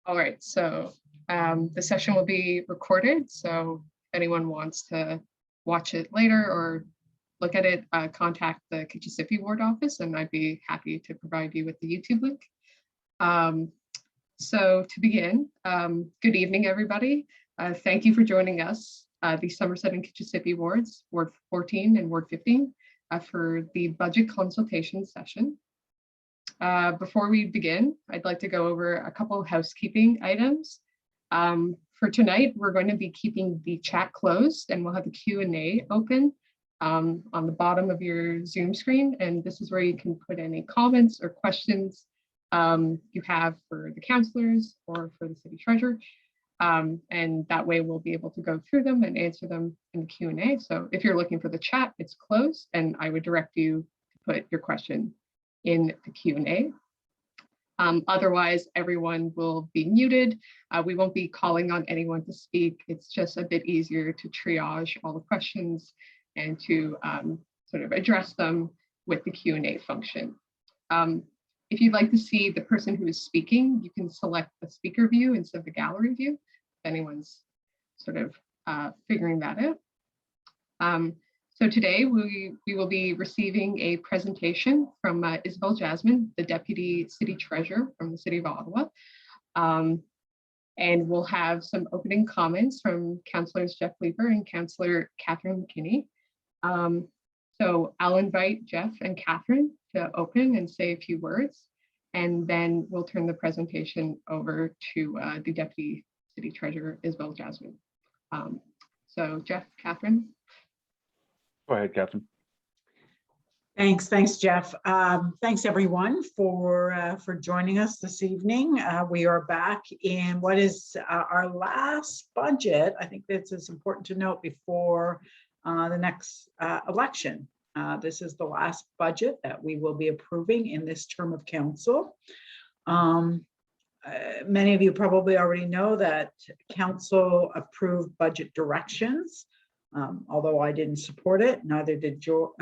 All right, so the session will be recorded. So if anyone wants to watch it later or look at it, contact the Kitchissippi Ward office and I'd be happy to provide you with the YouTube link. So to begin, good evening, everybody. Thank you for joining us, the Somerset and Kitchissippi wards, Ward 14 and Ward 15, for the budget consultation session. Before we begin, I'd like to go over a couple of housekeeping items. For tonight, we're going to be keeping the chat closed and we'll have the Q&A open on the bottom of your Zoom screen. And this is where you can put any comments or questions you have for the councillors or for the city treasurer. And that way we'll be able to go through them and answer them in the Q&A. So if you're looking for the chat, it's closed and I would direct you to put your question in the Q&A. Otherwise, everyone will be muted. We won't be calling on anyone to speak. It's just a bit easier to triage all the questions and to sort of address them with the Q&A function. If you'd like to see the person who is speaking, you can select the speaker view instead of the gallery view, if anyone's sort of figuring that out. So today we will be receiving a presentation from Isabelle Jasmine, the Deputy City Treasurer from the City of Ottawa. And we'll have some opening comments from Councillors Jeff Leeper and Councillor Catherine McKinney. So I'll invite Jeff and Catherine to open and say a few words, and then we'll turn the presentation over to the Deputy City Treasurer, Isabelle Jasmine. So Jeff, Catherine. Go ahead, Catherine. Thanks, Jeff. Thanks everyone for joining us this evening. We are back in what is our last budget. I think this is important to note before the next election. This is the last budget that we will be approving in this term of council. Many of you probably already know that council approved budget directions. Although I didn't support it, neither did Jeff.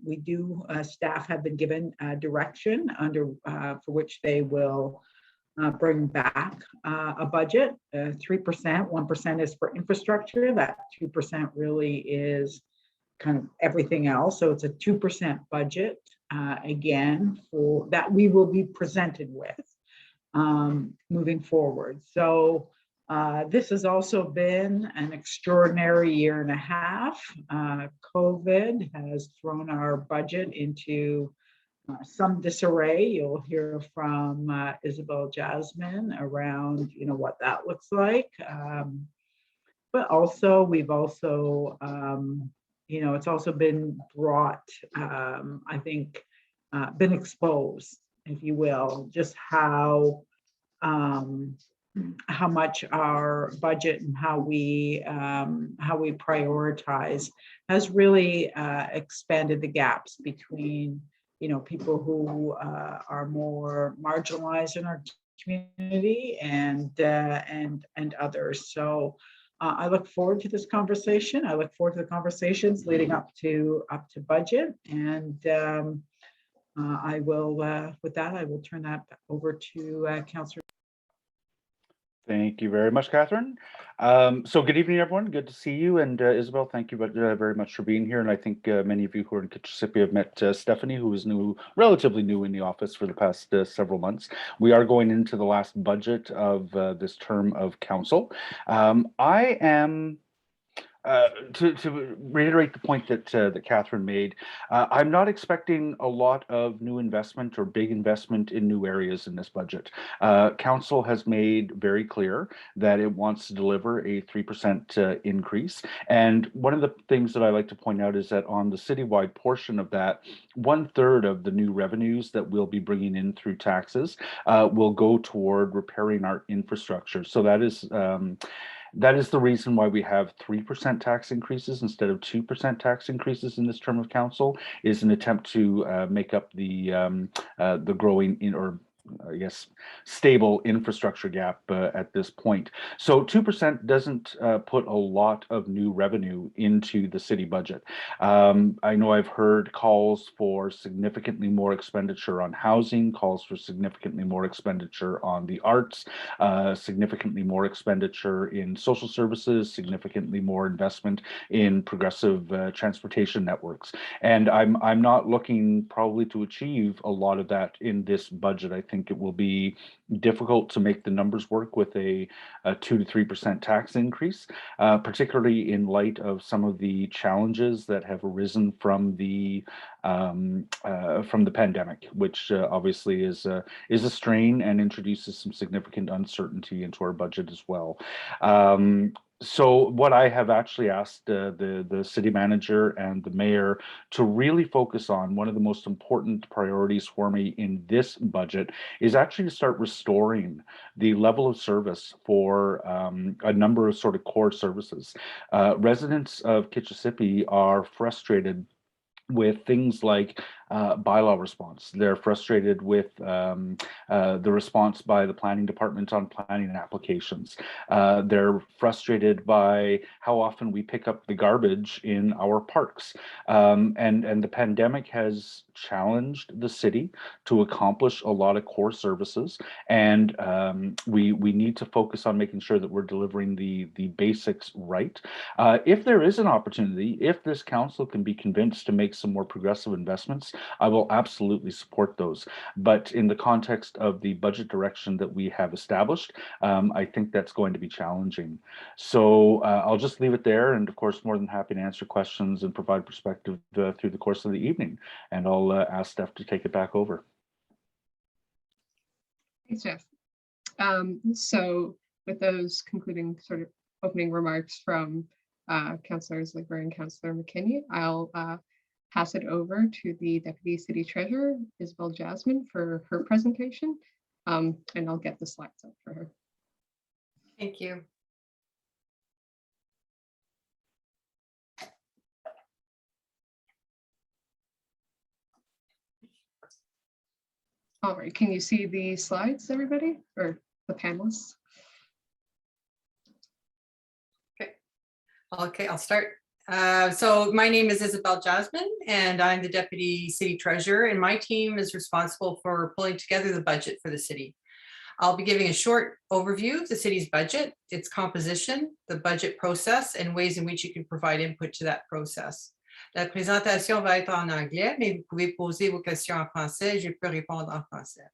We do, staff have been given direction under for which they will bring back a budget, 3%, 1% is for infrastructure, that 2% really is kind of everything else. So it's a 2% budget, again, for that we will be presented with moving forward. So this has also been an extraordinary year and a half. COVID has thrown our budget into some disarray. You'll hear from Isabelle Jasmine around, what that looks like. But also, we've also, it's also been brought, I think, been exposed, if you will, just how much our budget and how we prioritize has really expanded the gaps between people who are more marginalized in our community and others. So I look forward to this conversation. I look forward to the conversations leading up to budget, and I will with that I will turn that over to Councillor. Thank you very much, Catherine. So good evening, everyone. Good to see you. And Isabelle, thank you very much for being here. And I think many of you who are in Kitchissippi have met Stephanie, who is relatively new in the office for the past several months. We are going into the last budget of this term of council. I am to reiterate the point that Catherine made, I'm not expecting a lot of new investment or big investment in new areas in this budget. Council has made very clear that it wants to deliver a 3% increase. And one of the things that I like to point out is that on the citywide portion of that, 1/3 of the new revenues that we'll be bringing in through taxes will go toward repairing our infrastructure. So that is the reason why we have 3% tax increases instead of 2% tax increases in this term of council, is an attempt to make up the growing or I guess, stable infrastructure gap at this point. So 2% doesn't put a lot of new revenue into the city budget. I know I've heard calls for significantly more expenditure on housing, calls for significantly more expenditure on the arts, significantly more expenditure in social services, significantly more investment in progressive transportation networks. And I'm not looking probably to achieve a lot of that in this budget. I think it will be difficult to make the numbers work with a 2 to 3% tax increase, particularly in light of some of the challenges that have arisen from the pandemic, which obviously is a strain and introduces some significant uncertainty into our budget as well. So what I have actually asked the city manager and the mayor to really focus on, one of the most important priorities for me in this budget, is actually to start restoring the level of service for a number of sort of core services. Residents of Kitchissippi are frustrated with things like bylaw response. They're frustrated with the response by the planning department on planning applications. They're frustrated by how often we pick up the garbage in our parks. And the pandemic has challenged the city to accomplish a lot of core services. And we need to focus on making sure that we're delivering the basics right. If there is an opportunity, if this council can be convinced to make some more progressive investments, I will absolutely support those. But in the context of the budget direction that we have established, I think that's going to be challenging. So I'll just leave it there. And of course, more than happy to answer questions and provide perspective through the course of the evening. And I'll ask Steph to take it back over. Thanks, Jeff. So with those concluding sort of opening remarks from Councillors Liver and Councillor McKinney, I'll pass it over to the Deputy City Treasurer, Isabelle Jasmine, for her presentation, and I'll get the slides up for her. Thank you. All right, can you see the slides, everybody, or the panelists? Okay, I'll start. So my name is Isabelle Jasmine, and I'm the Deputy City Treasurer, and my team is responsible for pulling together the budget for the city. I'll be giving a short overview of the city's budget, its composition, the budget process, and ways in which you can provide input to that process. La présentation va être en anglais, mais vous pouvez poser vos questions en français. Je peux répondre en français.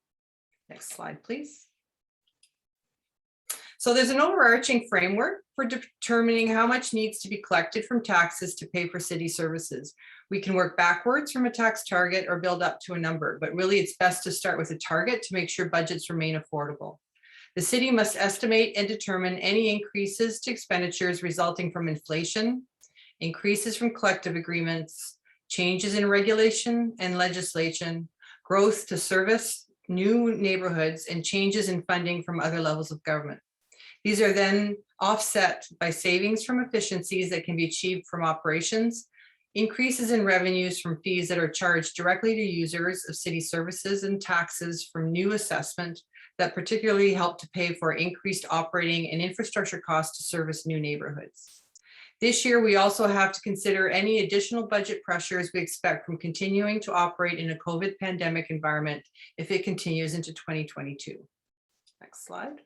Next slide, please. So there's an overarching framework for determining how much needs to be collected from taxes to pay for city services. We can work backwards from a tax target or build up to a number, but really it's best to start with a target to make sure budgets remain affordable. The city must estimate and determine any increases to expenditures resulting from inflation, increases from collective agreements, changes in regulation and legislation, growth to service new neighborhoods, and changes in funding from other levels of government. These are then offset by savings from efficiencies that can be achieved from operations, increases in revenues from fees that are charged directly to users of city services, and taxes from new assessment that particularly help to pay for increased operating and infrastructure costs to service new neighborhoods. This year, we also have to consider any additional budget pressures we expect from continuing to operate in a COVID pandemic environment if it continues into 2022. Next slide.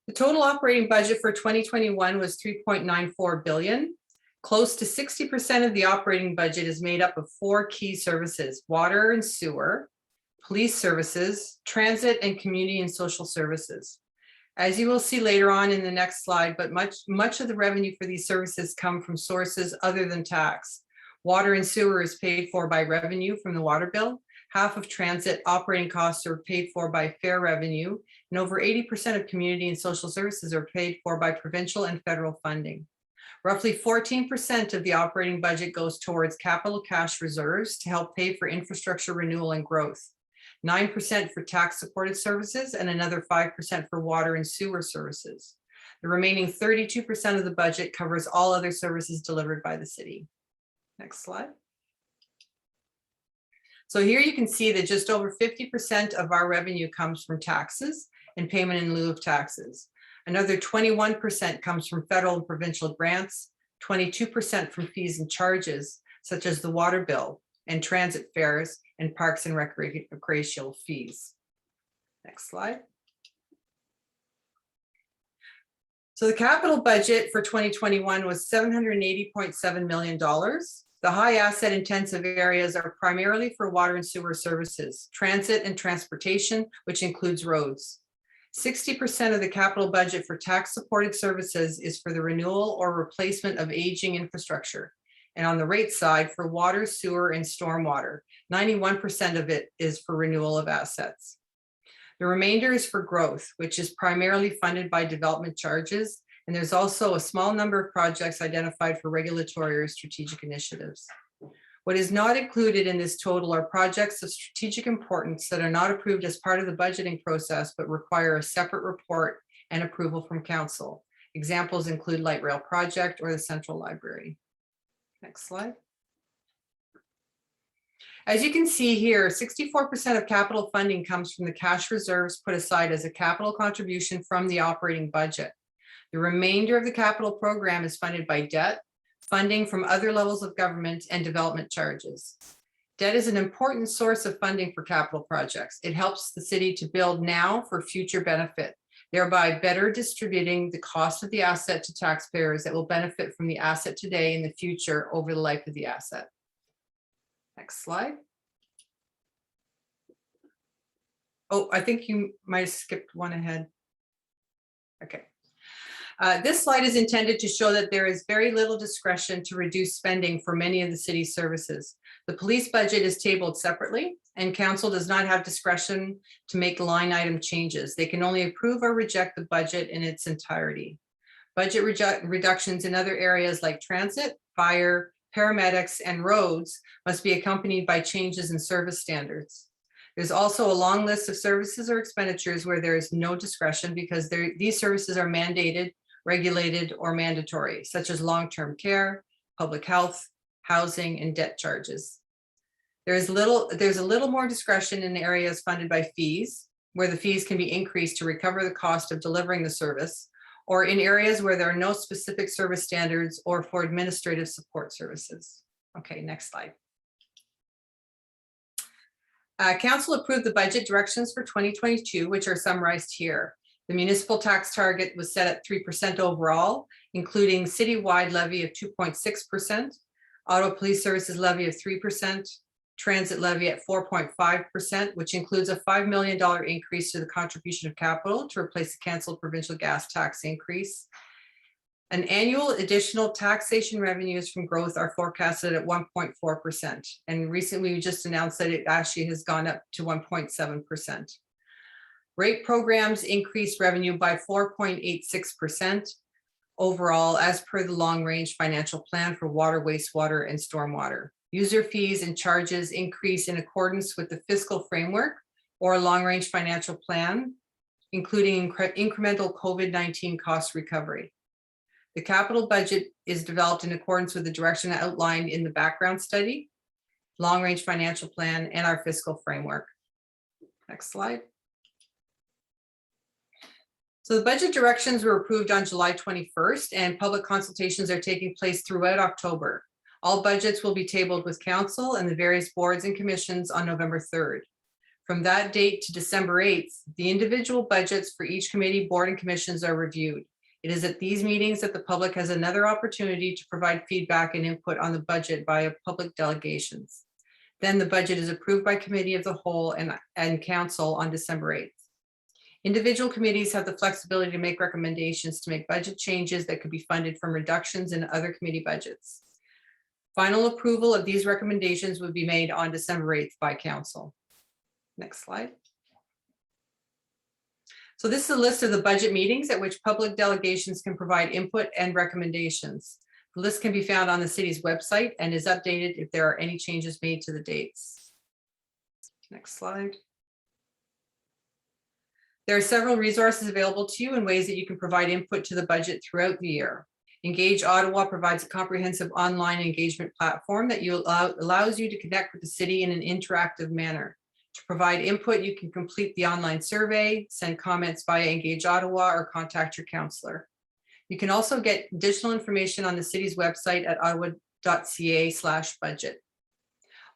The total operating budget for 2021 was $3.94 billion. Close to 60% of the operating budget is made up of 4 key services: water and sewer, police services, transit, and community and social services. As you will see later on in the next slide, but much of the revenue for these services come from sources other than tax. Water and sewer is paid for by revenue from the water bill. Half of transit operating costs are paid for by fare revenue, and over 80% of community and social services are paid for by provincial and federal funding. Roughly 14% of the operating budget goes towards capital cash reserves to help pay for infrastructure renewal and growth, 9% for tax-supported services, and another 5% for water and sewer services. The remaining 32% of the budget covers all other services delivered by the city. Next slide. So here you can see that just over 50% of our revenue comes from taxes and payment in lieu of taxes. Another 21% comes from federal and provincial grants, 22% from fees and charges, such as the water bill and transit fares and parks and recreational fees. Next slide. So the capital budget for 2021 was $780.7 million. The high asset intensive areas are primarily for water and sewer services, transit and transportation, which includes roads. 60% of the capital budget for tax supported services is for the renewal or replacement of aging infrastructure. And on the rate side, for water, sewer, and stormwater, 91% of it is for renewal of assets. The remainder is for growth, which is primarily funded by development charges. And there's also a small number of projects identified for regulatory or strategic initiatives. What is not included in this total are projects of strategic importance that are not approved as part of the budgeting process, but require a separate report and approval from council. Examples include light rail project or the central library. Next slide. As you can see here, 64% of capital funding comes from the cash reserves put aside as a capital contribution from the operating budget. The remainder of the capital program is funded by debt, funding from other levels of government, and development charges. Debt is an important source of funding for capital projects. It helps the city to build now for future benefit, thereby better distributing the cost of the asset to taxpayers that will benefit from the asset today and the future over the life of the asset. Next slide. Oh, I think you might have skipped one ahead. Okay. This slide is intended to show that there is very little discretion to reduce spending for many of the city's services. The police budget is tabled separately, and council does not have discretion to make line item changes. They can only approve or reject the budget in its entirety. Budget reductions in other areas like transit, fire, paramedics, and roads must be accompanied by changes in service standards. There's also a long list of services or expenditures where there is no discretion because these services are mandated, regulated, or mandatory, such as long-term care, public health, housing, and debt charges. There's a little more discretion in areas funded by fees, where the fees can be increased to recover the cost of delivering the service, or in areas where there are no specific service standards or for administrative support services. Okay, next slide. Council approved the budget directions for 2022, which are summarized here. The municipal tax target was set at 3% overall, including citywide levy of 2.6%, auto police services levy of 3%, transit levy at 4.5%, which includes a $5 million increase to the contribution of capital to replace the canceled provincial gas tax increase. An annual additional taxation revenues from growth are forecasted at 1.4%. And recently we just announced that it actually has gone up to 1.7%. Rate programs increased revenue by 4.86% overall as per the long range financial plan for water, wastewater, and stormwater. User fees and charges increase in accordance with the fiscal framework or long range financial plan, including incremental COVID-19 cost recovery. The capital budget is developed in accordance with the direction outlined in the background study, long range financial plan, and our fiscal framework. Next slide. So the budget directions were approved on July 21st, and public consultations are taking place throughout October. All budgets will be tabled with council and the various boards and commissions on November 3rd. From that date to December 8th, the individual budgets for each committee, board, and commissions are reviewed. It is at these meetings that the public has another opportunity to provide feedback and input on the budget via public delegations. Then the budget is approved by committee of the whole and council on December 8th. Individual committees have the flexibility to make recommendations to make budget changes that could be funded from reductions in other committee budgets. Final approval of these recommendations would be made on December 8th by council. Next slide. So this is a list of the budget meetings at which public delegations can provide input and recommendations. The list can be found on the city's website and is updated if there are any changes made to the dates. Next slide. There are several resources available to you and ways that you can provide input to the budget throughout the year. Engage Ottawa provides a comprehensive online engagement platform that allows you to connect with the city in an interactive manner. To provide input, you can complete the online survey, send comments via Engage Ottawa, or contact your councillor. You can also get additional information on the city's website at ottawa.ca/budget.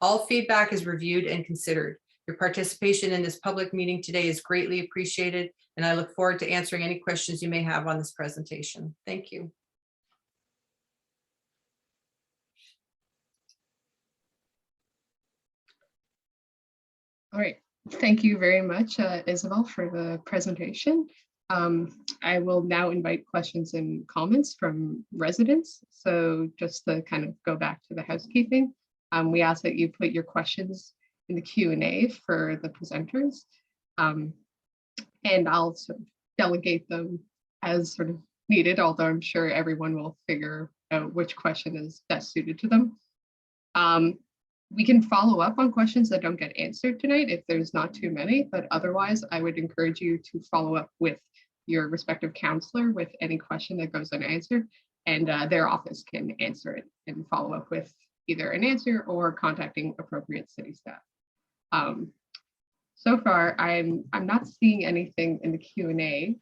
All feedback is reviewed and considered. Your participation in this public meeting today is greatly appreciated, and I look forward to answering any questions you may have on this presentation. Thank you. All right, thank you very much, Isabelle, for the presentation. I will now invite questions and comments from residents. So just to kind of go back to the housekeeping, we ask that you put your questions in the Q&A for the presenters, and I'll sort of delegate them as sort of needed, although I'm sure everyone will figure out which question is best suited to them. We can follow up on questions that don't get answered tonight if there's not too many, but otherwise I would encourage you to follow up with your respective counselor with any question that goes unanswered, and their office can answer it and follow up with either an answer or contacting appropriate city staff. So far, I'm not seeing anything in the Q&A.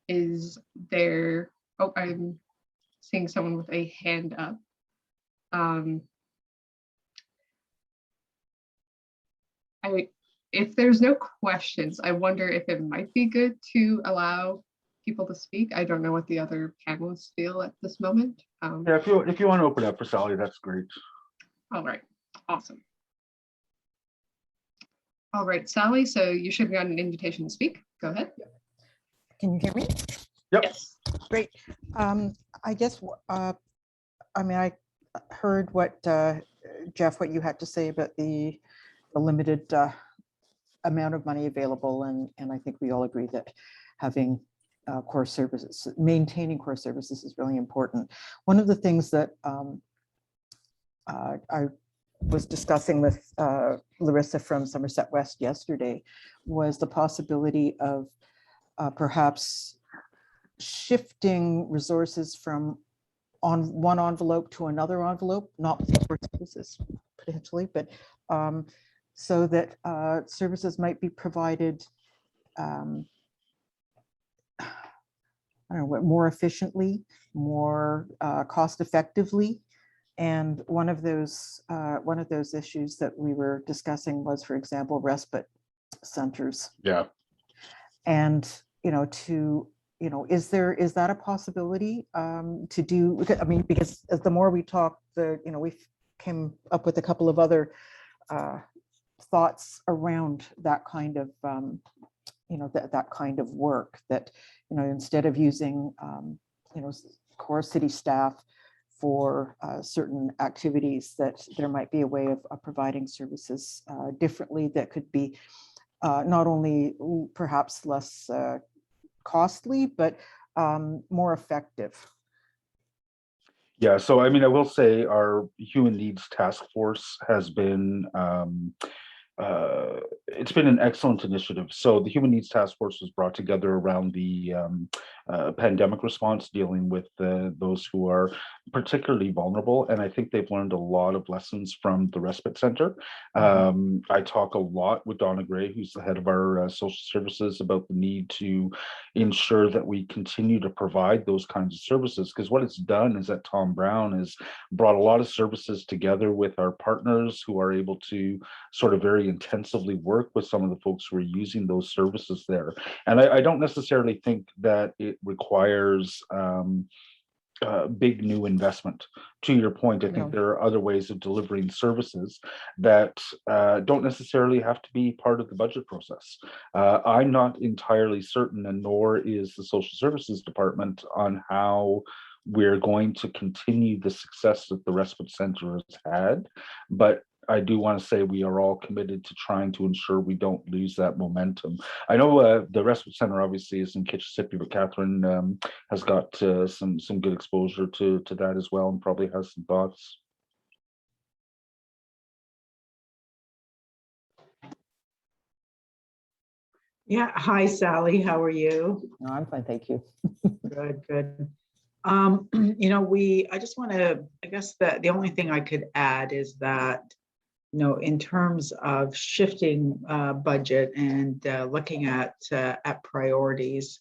Is there, oh, I'm seeing someone with a hand up. If there's no questions, I wonder if it might be good to allow people to speak. I don't know what the other panelists feel at this moment. Yeah, if you want to open up for Sally, that's great. All right, awesome. All right, Sally, so you should be on an invitation to speak. Go ahead. Can you hear me? Yep. Yes. Great. I guess, I mean, I heard what, Jeff, what you had to say about the limited amount of money available. And I think we all agree that having core services, maintaining core services is really important. One of the things that I was discussing with Larissa from Somerset West yesterday was the possibility of perhaps shifting resources from one envelope to another envelope, not for services potentially, but so that services might be provided I don't know, more efficiently, more cost effectively. And one of those issues that we were discussing was, for example, respite centers. Yeah. And is that a possibility to do? I mean, because as the more we talk, we came up with a couple of other thoughts around that kind of that kind of work, that instead of using core city staff for certain activities, that there might be a way of providing services differently that could be not only perhaps less costly, but more effective. Yeah, so I mean, I will say our human needs task force has been it's been an excellent initiative. So the Human Needs Task Force was brought together around the pandemic response, dealing with those who are particularly vulnerable. And I think they've learned a lot of lessons from the Respite Center. I talk a lot with Donna Gray, who's the head of our social services, about the need to ensure that we continue to provide those kinds of services, because what it's done is that Tom Brown has brought a lot of services together with our partners who are able to sort of very intensively work with some of the folks who are using those services there. And I don't necessarily think that it requires big new investment. To your point, I think there are other ways of delivering services that don't necessarily have to be part of the budget process. I'm not entirely certain, and nor is the Social Services Department, on how we're going to continue the success that the Respite Center has had. But I do want to say we are all committed to trying to ensure we don't lose that momentum. I know the Respite Center obviously is in Kitchissippi, but Catherine has got some good exposure to that as well, and probably has some thoughts. Yeah, hi Sally, how are you? No, I'm fine, thank you. Good, good. I just want to, I guess that the only thing I could add is that, in terms of shifting budget and looking at priorities,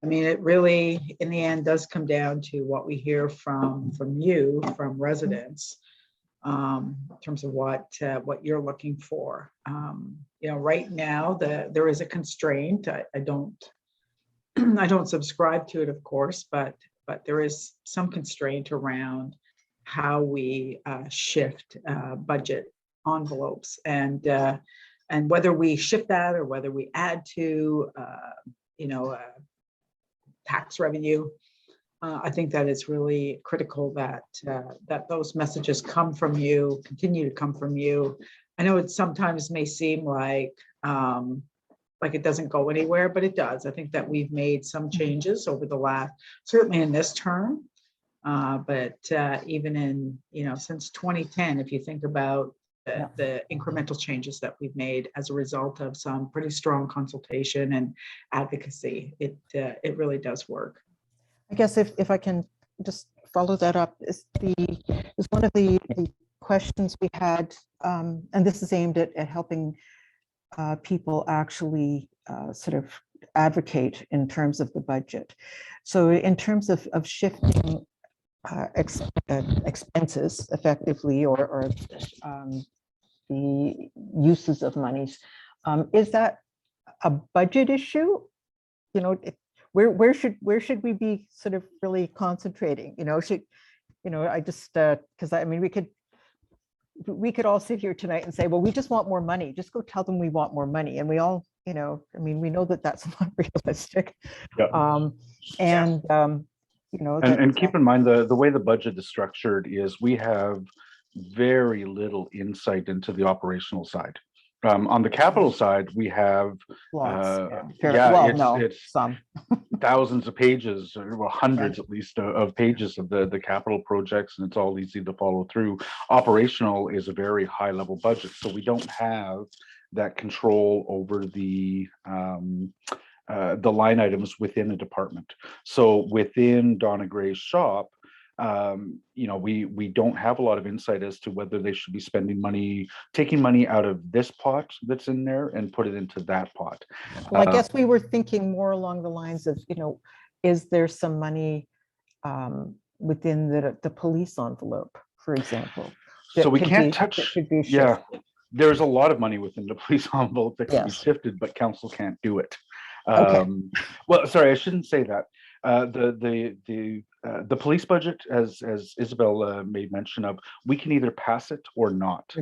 I mean, it really, in the end, does come down to what we hear from you, from residents, in terms of what you're looking for. Right now, there is a constraint. I don't I don't subscribe to it, of course, but there is some constraint around how we shift budget envelopes, and whether we shift that or whether we add to tax revenue. I think that it's really critical that those messages come from you, continue to come from you. I know it sometimes may seem like it doesn't go anywhere, but it does. I think that we've made some changes over the last, certainly in this term, but even in, since 2010, if you think about the incremental changes that we've made as a result of some pretty strong consultation and advocacy, it really does work. I guess if I can just follow that up, is one of the questions we had, and this is aimed at helping people actually sort of advocate in terms of the budget. So in terms of shifting expenses effectively, or the uses of monies, is that a budget issue? Where should we be sort of really concentrating? I just because I mean we could all sit here tonight and say, well, we just want more money. Just go tell them we want more money, and we all, I mean, we know that that's not realistic. Yeah. And keep in mind the way the budget is structured is we have very little insight into the operational side. On the capital side, we have it's some thousands of pages, or hundreds at least of pages of the capital projects, and it's all easy to follow through. Operational is a very high level budget, so we don't have that control over the line items within a department. So within Donna Gray's shop, we don't have a lot of insight as to whether they should be spending money, taking money out of this pot that's in there and put it into that pot. Well, I guess we were thinking more along the lines of, is there some money within the police envelope, for example? So we can't touch, there's a lot of money within the police envelope that can be shifted, but council can't do it. Well, sorry, I shouldn't say that. The police budget, as Isabelle made mention of, we can either pass it or not.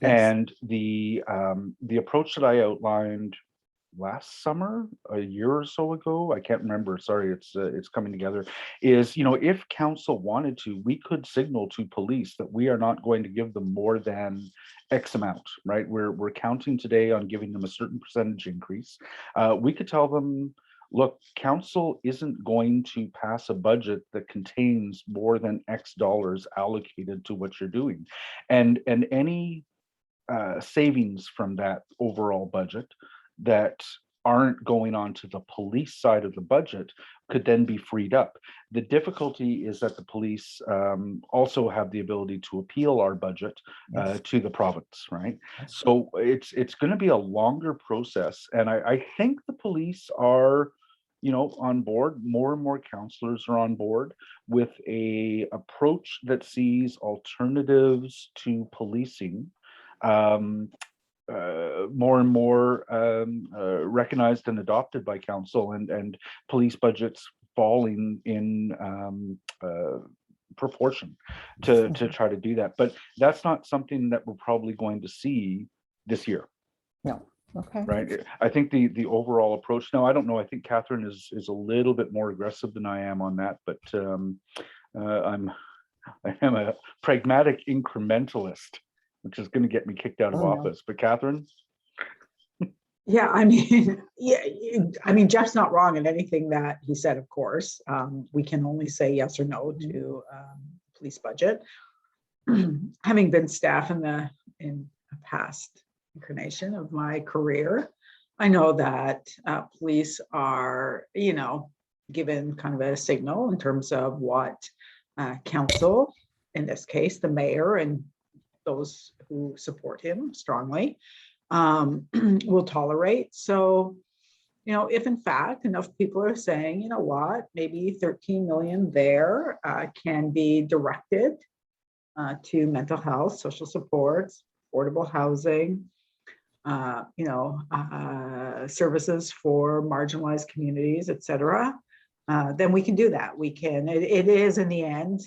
And the approach that I outlined last summer, a year or so ago, I can't remember, sorry, it's coming together, is, if council wanted to, we could signal to police that we are not going to give them more than X amount, right? We're counting today on giving them a certain percentage increase. We could tell them, look, council isn't going to pass a budget that contains more than X dollars allocated to what you're doing. And any savings from that overall budget that aren't going on to the police side of the budget could then be freed up. The difficulty is that the police also have the ability to appeal our budget to the province, right? So it's going to be a longer process. And I think the police are, on board. More and more councillors are on board with a approach that sees alternatives to policing more and more recognized and adopted by council, and police budgets falling in proportion to try to do that. But that's not something that we're probably going to see this year. No. Okay. Right. I think the overall approach. Now, I don't know. I think Catherine is a little bit more aggressive than I am on that, but I am a pragmatic incrementalist, which is going to get me kicked out of office. But Catherine? Yeah, I mean, Jeff's not wrong in anything that he said, of course. We can only say yes or no to police budget. Having been staff in a past incarnation of my career, I know that police are, given kind of a signal in terms of what council, in this case, the mayor and those who support him strongly, will tolerate. So, if in fact enough people are saying, you know what, maybe 13 million there can be directed to mental health, social supports, affordable housing, services for marginalized communities, et cetera, then we can do that. We can, it is in the end,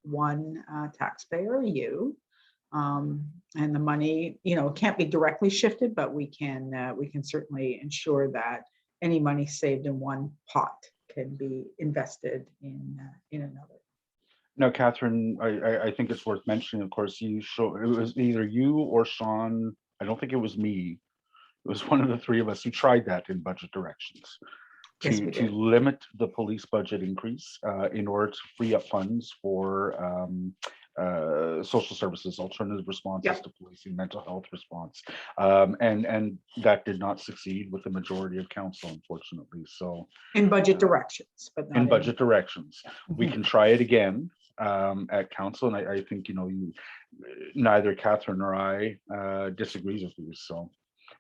one taxpayer, you, and the money, can't be directly shifted, but we can certainly ensure that any money saved in one pot can be invested in another. Now, Catherine, I think it's worth mentioning, of course, it was either you or Sean. I don't think it was me. It was one of the three of us who tried that in budget directions Yes, to we did. limit the police budget increase in order to free up funds for social services, alternative responses Yep. to policing, mental health response. And that did not succeed with the majority of council, unfortunately. So In budget directions, but not in budget directions, we Mhm. can try it again at council. And I think, neither Catherine or I disagrees with you. So,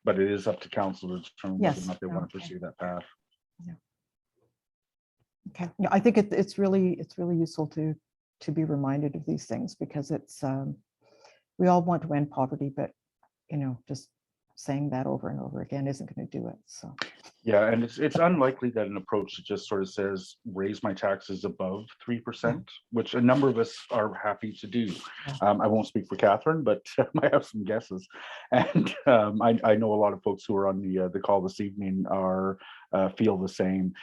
but it is up to council to determine whether or Yes, not they want to okay. pursue that path. Okay, yeah, I think it's really useful to be reminded of these things, because it's we all want to end poverty, but just saying that over and over again isn't going to do it. So Yeah, and it's unlikely that an approach that just sort of says raise my taxes above 3%, which a number of us are happy to do. I won't speak for Catherine, but I have some guesses, and I know a lot of folks who are on the call this evening are feel the same.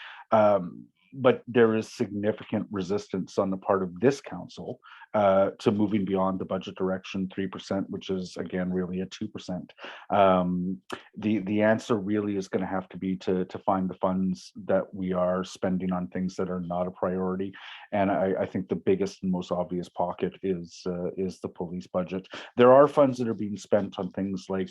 But there is significant resistance on the part of this council to moving beyond the budget direction 3%, which is again really a 2%. The answer really is going to have to be to find the funds that we are spending on things that are not a priority. And I think the biggest and most obvious pocket is the police budget. There are funds that are being spent on things like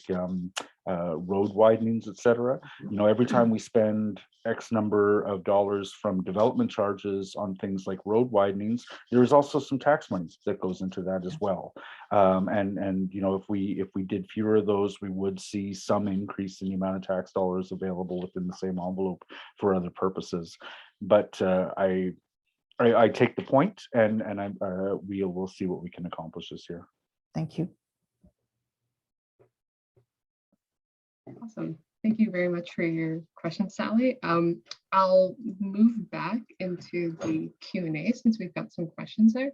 road widenings, etc. Every time we spend X number of dollars from development charges on things like road widenings, there is also some tax money that goes into that as well. And if we did fewer of those, we would see some increase in the amount of tax dollars available within the same envelope for other purposes. But I take the point, and we'll see what we can accomplish this year. thank you. Awesome. Thank you very much for your question, Sally. I'll move back into the Q&A since we've got some questions there.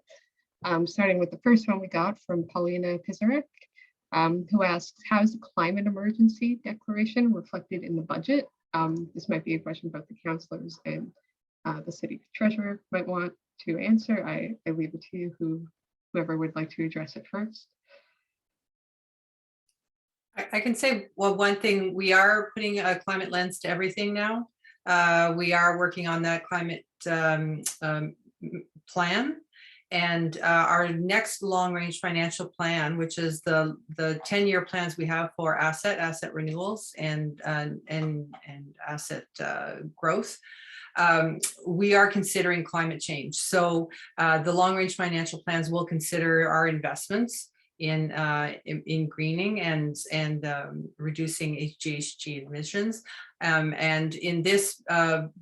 Starting with the first one we got from Paulina Pizarek, who asks, how is the climate emergency declaration reflected in the budget? This might be a question both the councillors and the city treasurer might want to answer. I leave it to you, whoever would like to address it first. I can say, well, one thing, we are putting a climate lens to everything now. We are working on that climate plan, and our next long-range financial plan, which is the 10-year plans we have for asset renewals and asset growth. We are considering climate change. So the long-range financial plans will consider our investments in greening and reducing GHG emissions. And in this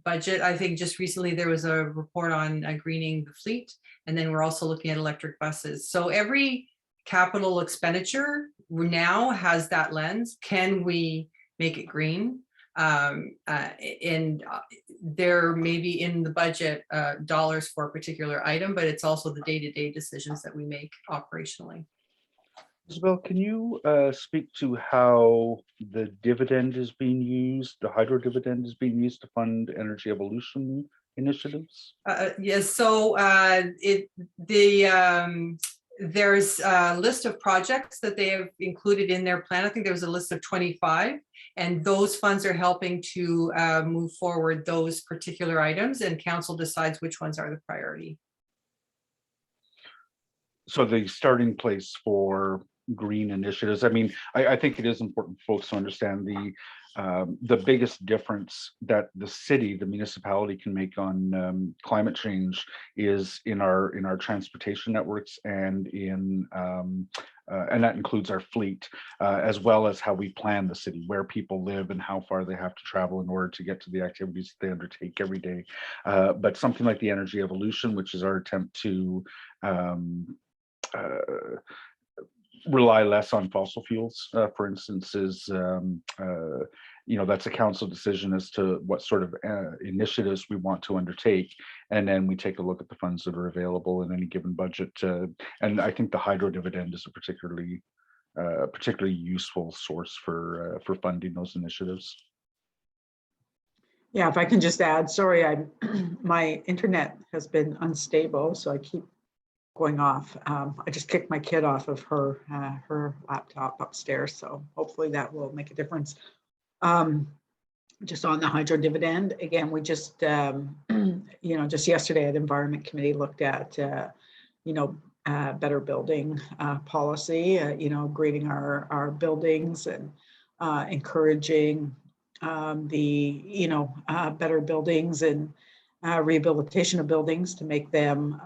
budget, I think just recently there was a report on greening the fleet, and then we're also looking at electric buses. So every capital expenditure now has that lens. Can we make it green? And there may be in the budget dollars for a particular item, but it's also the day-to-day decisions that we make operationally. Isabelle, can you speak to how the dividend is being used, the hydro dividend is being used to fund energy evolution initiatives? Yes, so there's a list of projects that they have included in their plan. I think there was a list of 25, and those funds are helping to move forward those particular items, and council decides which ones are the priority. So the starting place for green initiatives. I mean, I think it is important for folks to understand the biggest difference that the city, the municipality, can make on climate change is in our transportation networks and and that includes our fleet, as well as how we plan the city, where people live and how far they have to travel in order to get to the activities they undertake every day. But something like the energy evolution, which is our attempt to rely less on fossil fuels, for instance, is that's a council decision as to what sort of initiatives we want to undertake, and then we take a look at the funds that are available in any given budget. And I think the hydro dividend is a particularly useful source for funding those initiatives. Yeah, if I can just add, sorry, my internet has been unstable, so I keep going off. I just kicked my kid off of her laptop upstairs, so hopefully that will make a difference. Just on the hydro dividend, again, we just just yesterday at Environment Committee looked at better building policy, grading our buildings and encouraging better buildings and rehabilitation of buildings to make them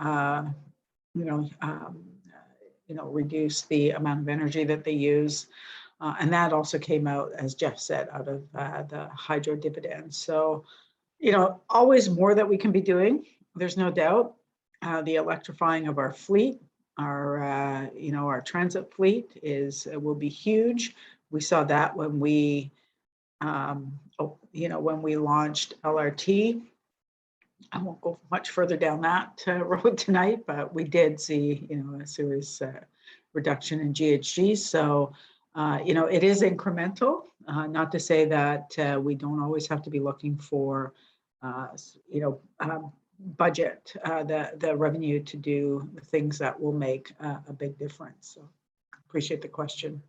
reduce the amount of energy that they use. And that also came out, as Jeff said, out of the hydro dividend. So, always more that we can be doing. There's no doubt. The electrifying of our fleet, our transit fleet will be huge. We saw that when we, when we launched LRT. I won't go much further down that road tonight, but we did see, a serious reduction in GHG. So, it is incremental, not to say that we don't always have to be looking for, budget, the revenue to do the things that will make a big difference. So appreciate the question.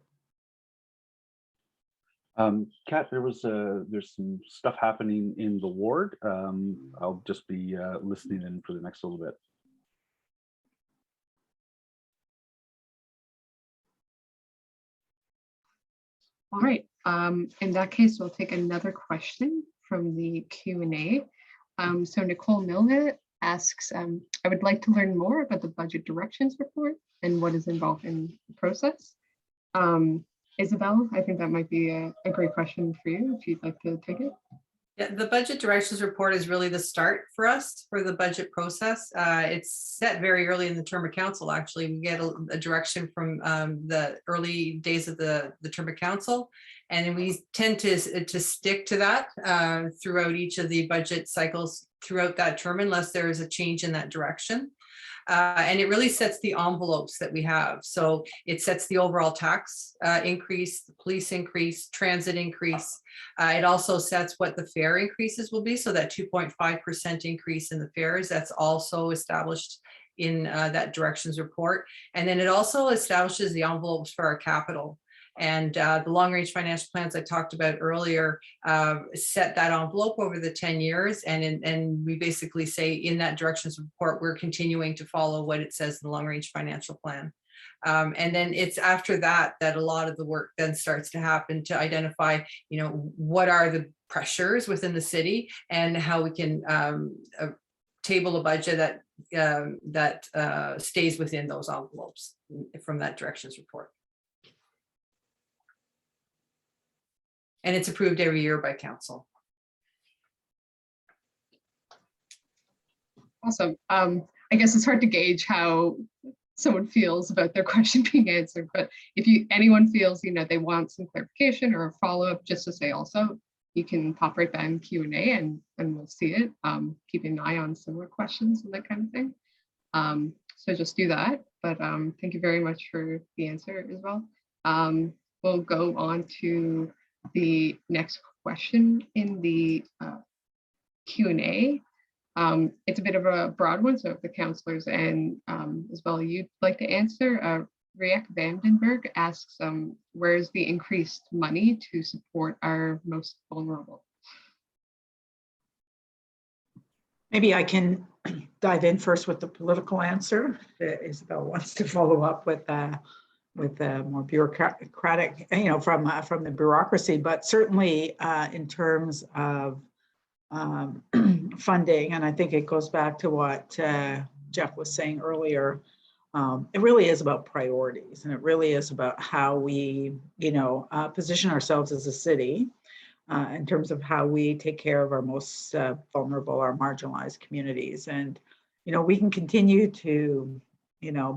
Kat, there's some stuff happening in the ward. I'll just be listening in for the next little bit. All right. In that case, we'll take another question from the Q&A. So Nicole Milne asks, I would like to learn more about the budget directions report and what is involved in the process. Isabelle, I think that might be a great question for you, if you'd like to take it. Yeah, the budget directions report is really the start for us for the budget process. It's set very early in the term of council. Actually, we get a direction from the early days of the term of council, and we tend to stick to that throughout each of the budget cycles throughout that term, unless there is a change in that direction. And it really sets the envelopes that we have. So it sets the overall tax increase, the police increase, transit increase. It also sets what the fare increases will be. So that 2.5% increase in the fares, that's also established in that directions report. And then it also establishes the envelopes for our capital. And the long range financial plans I talked about earlier set that envelope over the 10 years. And we basically say in that directions report, we're continuing to follow what it says in the long range financial plan. And then it's after that a lot of the work then starts to happen to identify, what are the pressures within the city and how we can table a budget that stays within those envelopes from that directions report. And it's approved every year by council. Awesome. I guess it's hard to gauge how someone feels about their question being answered, but if anyone feels, they want some clarification or a follow-up, just to say also, you can pop right down Q&A and we'll see it. Keeping an eye on similar questions and that kind of thing. So just do that. But thank you very much for the answer as well. We'll go on to the next question in the Q&A. It's a bit of a broad one, so if the councillors and as well you'd like to answer, Riek Vandenberg asks, where's the increased money to support our most vulnerable? Maybe I can dive in first with the political answer. Isabelle wants to follow up with more bureaucratic, from the bureaucracy, but certainly in terms of funding, and I think it goes back to what Jeff was saying earlier. It really is about priorities, and it really is about how we, position ourselves as a city in terms of how we take care of our most vulnerable, our marginalized communities. And, we can continue to,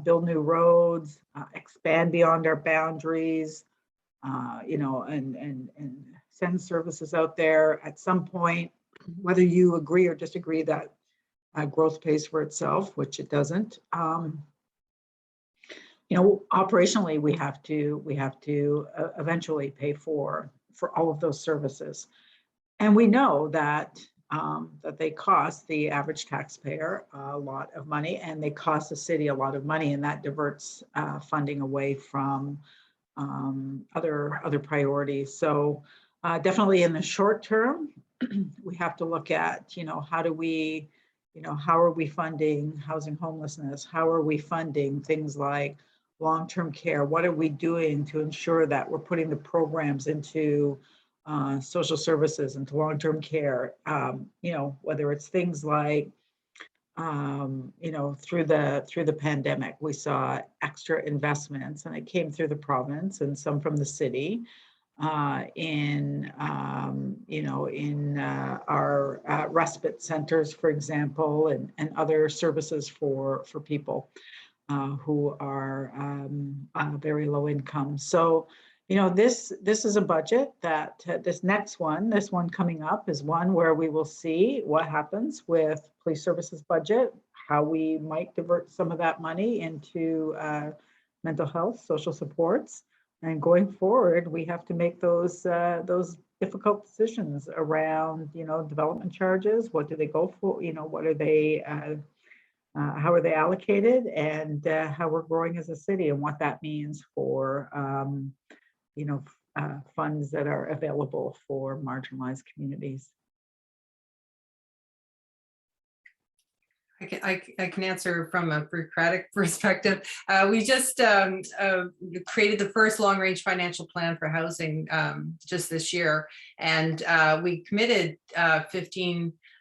build new roads, expand beyond our boundaries, and send services out there. At some point, whether you agree or disagree that growth pays for itself, which it doesn't, operationally, we have to eventually pay for all of those services. And we know that they cost the average taxpayer a lot of money, and they cost the city a lot of money, and that diverts funding away from other priorities. So definitely in the short term, we have to look at, how do we, how are we funding housing homelessness? How are we funding things like long-term care? What are we doing to ensure that we're putting the programs into social services, into long-term care? Whether it's things like, through the pandemic, we saw extra investments, and it came through the province and some from the city in our respite centers, for example, and other services for people who are very low income. So, this is a budget that this one coming up is one where we will see what happens with police services budget, how we might divert some of that money into mental health, social supports. And going forward, we have to make those difficult decisions around, development charges. What do they go for? What are they? How are they allocated, and how we're growing as a city, and what that means for funds that are available for marginalized communities. I can answer from a bureaucratic perspective. We just created the first long-range financial plan for housing just this year, and we committed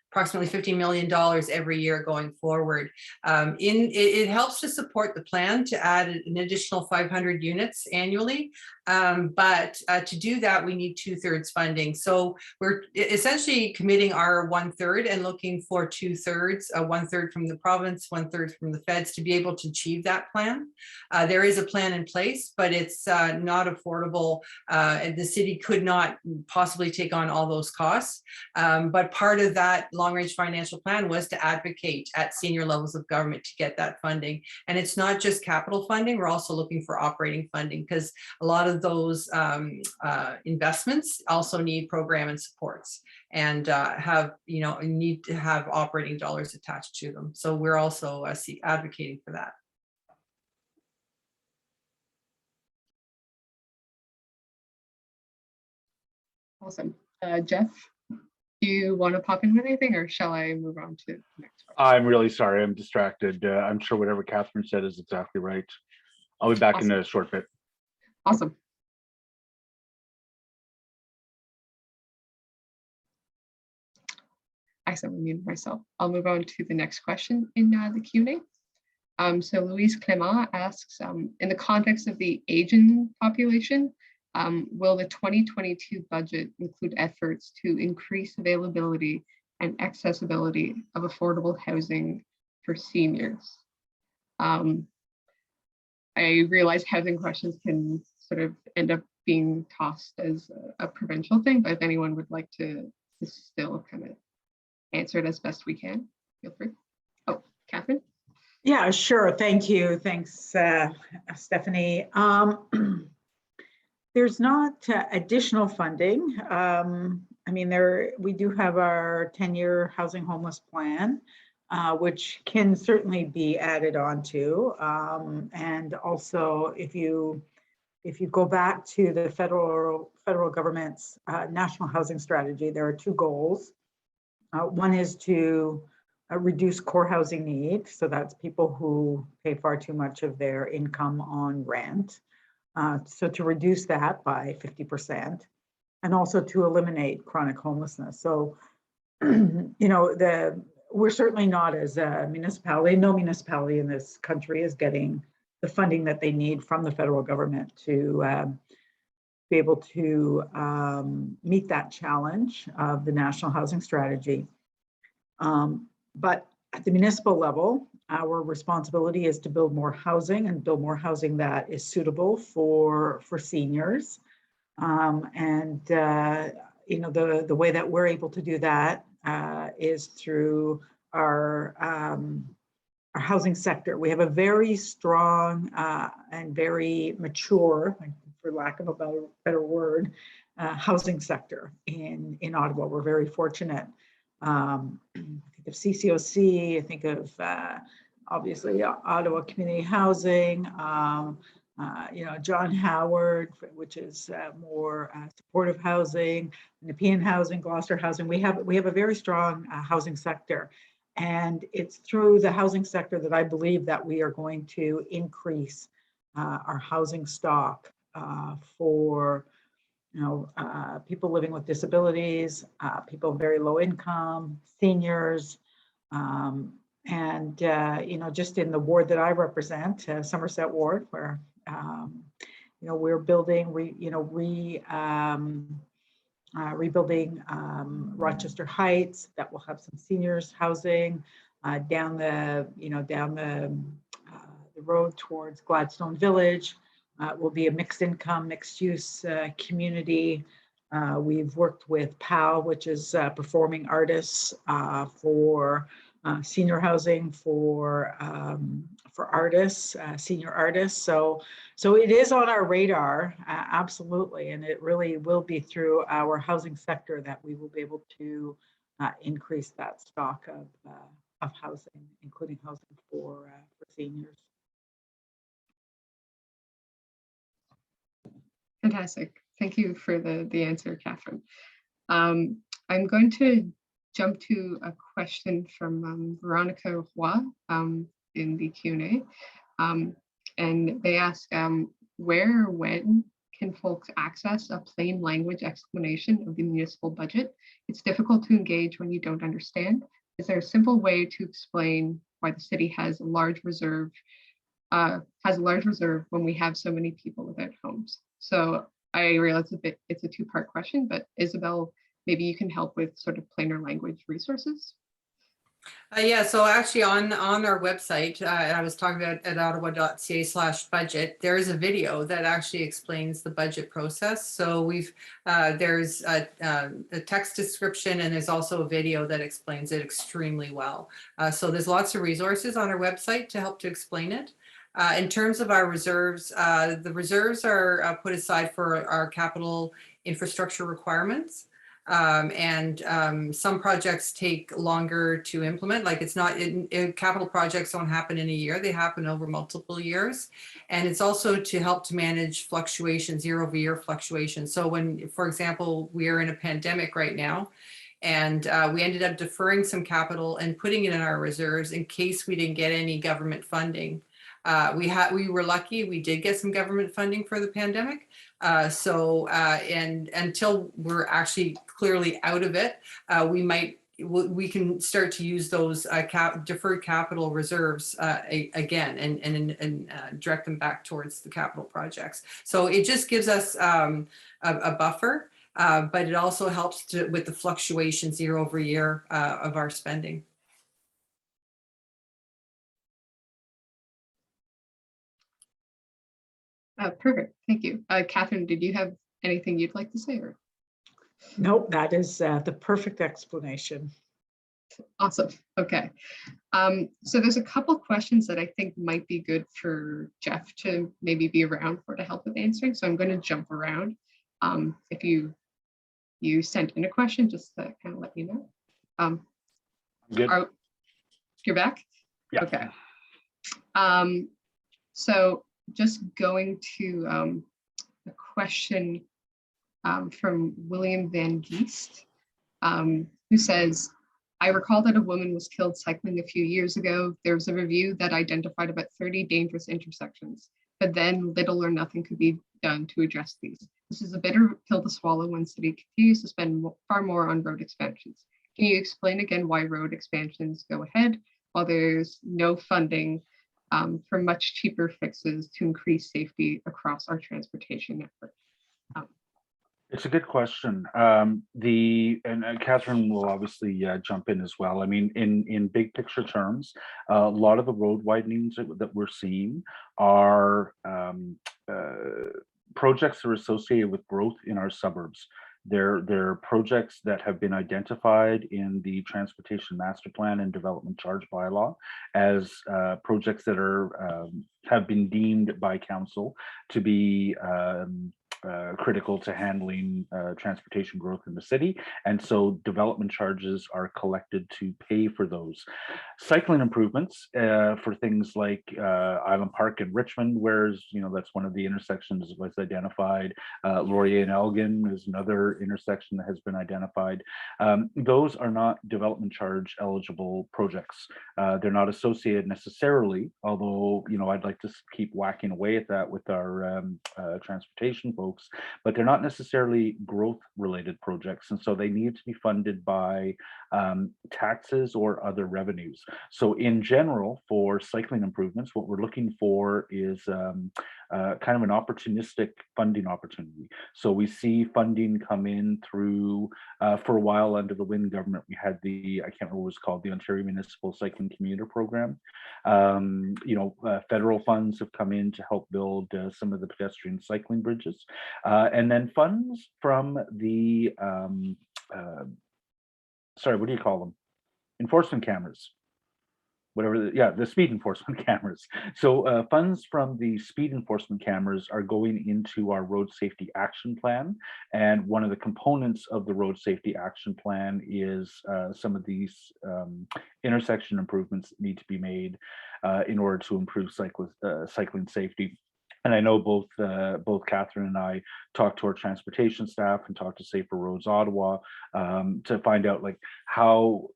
approximately $15 million every year going forward. It helps to support the plan to add an additional 500 units annually. But to do that, we need 2/3 funding. So we're essentially committing our 1/3 and looking for 2/3, 1/3 from the province, 1/3 from the feds to be able to achieve that plan. There is a plan in place, but it's not affordable. The city could not possibly take on all those costs. But part of that long-range financial plan was to advocate at senior levels of government to get that funding. And it's not just capital funding, we're also looking for operating funding, because a lot of those investments also need program and supports, and need to have operating dollars attached to them. So we're also advocating for that. Awesome. Jeff, do you want to pop in with anything, or shall I move on to the next one? I'm really sorry, I'm distracted. I'm sure whatever Catherine said is exactly right. I'll be back in a short bit. Awesome. I accidentally muted myself. I'll move on to the next question in the Q&A. So Louise Clement asks, in the context of the aging population, will the 2022 budget include efforts to increase availability and accessibility of affordable housing for seniors? I realize housing questions can sort of end up being tossed as a provincial thing, but if anyone would like to still kind of answer it as best we can, feel free. Oh, Catherine? Yeah, sure. Thank you. Thanks, Stephanie. There's not additional funding. I mean, we do have our 10-year housing homeless plan, which can certainly be added on to. And also, if you go back to the federal government's national housing strategy, there are two goals. One is to reduce core housing need. So that's people who pay far too much of their income on rent. So to reduce that by 50% and also to eliminate chronic homelessness. So, we're certainly not, as a municipality, no municipality in this country is getting the funding that they need from the federal government to be able to meet that challenge of the National Housing Strategy. But at the municipal level, our responsibility is to build more housing and build more housing that is suitable for seniors. The way that we're able to do that is through our housing sector. We have a very strong and very mature, for lack of a better word, housing sector in Ottawa. We're very fortunate. I think of CCOC, I think of obviously Ottawa Community Housing, John Howard, which is more supportive housing, Nepean Housing, Gloucester Housing. We have a very strong housing sector, and it's through the housing sector that I believe that we are going to increase our housing stock for people living with disabilities, people very low income, seniors, just in the ward that I represent, Somerset Ward, where we're building, rebuilding Rochester Heights that will have some seniors housing down the road towards Gladstone Village. Will be a mixed income, mixed use community. We've worked with PAL, which is performing artists for senior housing for artists, senior artists. So it is on our radar, absolutely, and it really will be through our housing sector that we will be able to increase that stock of housing, including housing for seniors. Fantastic. Thank you for the answer, Catherine. I'm going to jump to a question from Veronica Roy in the Q&A. And they ask, where or when can folks access a plain language explanation of the municipal budget? It's difficult to engage when you don't understand. Is there a simple way to explain why the city has a large reserve when we have so many people without homes? So I realize it's a two-part question, but Isabelle, maybe you can help with sort of plainer language resources. Yeah, so actually on our website, I was talking about at ottawa.ca/budget, there is a video that actually explains the budget process. So there's a text description, and there's also a video that explains it extremely well. So there's lots of resources on our website to help to explain it. In terms of our reserves, the reserves are put aside for our capital infrastructure requirements. Some projects take longer to implement. Like it's not, capital projects don't happen in a year, they happen over multiple years. And it's also to help to manage fluctuations, year-over-year fluctuations. So when, for example, we are in a pandemic right now, and we ended up deferring some capital and putting it in our reserves in case we didn't get any government funding. We were lucky, we did get some government funding for the pandemic. And until we're actually clearly out of it, we can start to use those deferred capital reserves again and direct them back towards the capital projects. So it just gives us a buffer, but it also helps with the fluctuations year over year of our spending. Perfect, thank you. Catherine, did you have anything you'd like to say? Or? Nope, that is the perfect explanation. Awesome, okay. So there's a couple questions that I think might be good for Jeff to maybe be around for to help with answering. So I'm going to jump around. If you sent in a question, just to kind of let me know. Good. You're back? Yeah. Okay. So just going to a question from William Van Geest, who says, I recall that a woman was killed cycling a few years ago. There was a review that identified about 30 dangerous intersections, but then little or nothing could be done to address these? This is a bitter pill to swallow when city continues to spend far more on road expansions. Can you explain again why road expansions go ahead while there's no funding for much cheaper fixes to increase safety across our transportation network? It's a good question. Catherine will obviously jump in as well. I mean, in big picture terms, a lot of the road widenings that we're seeing are projects that are associated with growth in our suburbs. They're projects that have been identified in the Transportation Master Plan and Development Charge Bylaw as projects that are have been deemed by council to be critical to handling transportation growth in the city. And so development charges are collected to pay for those. Cycling improvements for things like Island Park in Richmond, whereas, that's one of the intersections was identified. Laurier and Elgin is another intersection that has been identified. Those are not development charge eligible projects. They're not associated necessarily, although, I'd like to keep whacking away at that with our transportation folks, but they're not necessarily growth related projects. And so they need to be funded by taxes or other revenues. So in general, for cycling improvements, what we're looking for is kind of an opportunistic funding opportunity. So we see funding come in through, for a while under the Wynne government, we had I can't remember what it was called, the Ontario Municipal Cycling Commuter Program. Federal funds have come in to help build some of the pedestrian cycling bridges. And then funds from the, sorry, what do you call them? Enforcement cameras. The speed enforcement cameras. So funds from the speed enforcement cameras are going into our road safety action plan. And one of the components of the road safety action plan is some of these intersection improvements that need to be made in order to improve cycling safety. And I know both Catherine and I talked to our transportation staff and talked to Safer Roads Ottawa to find out like how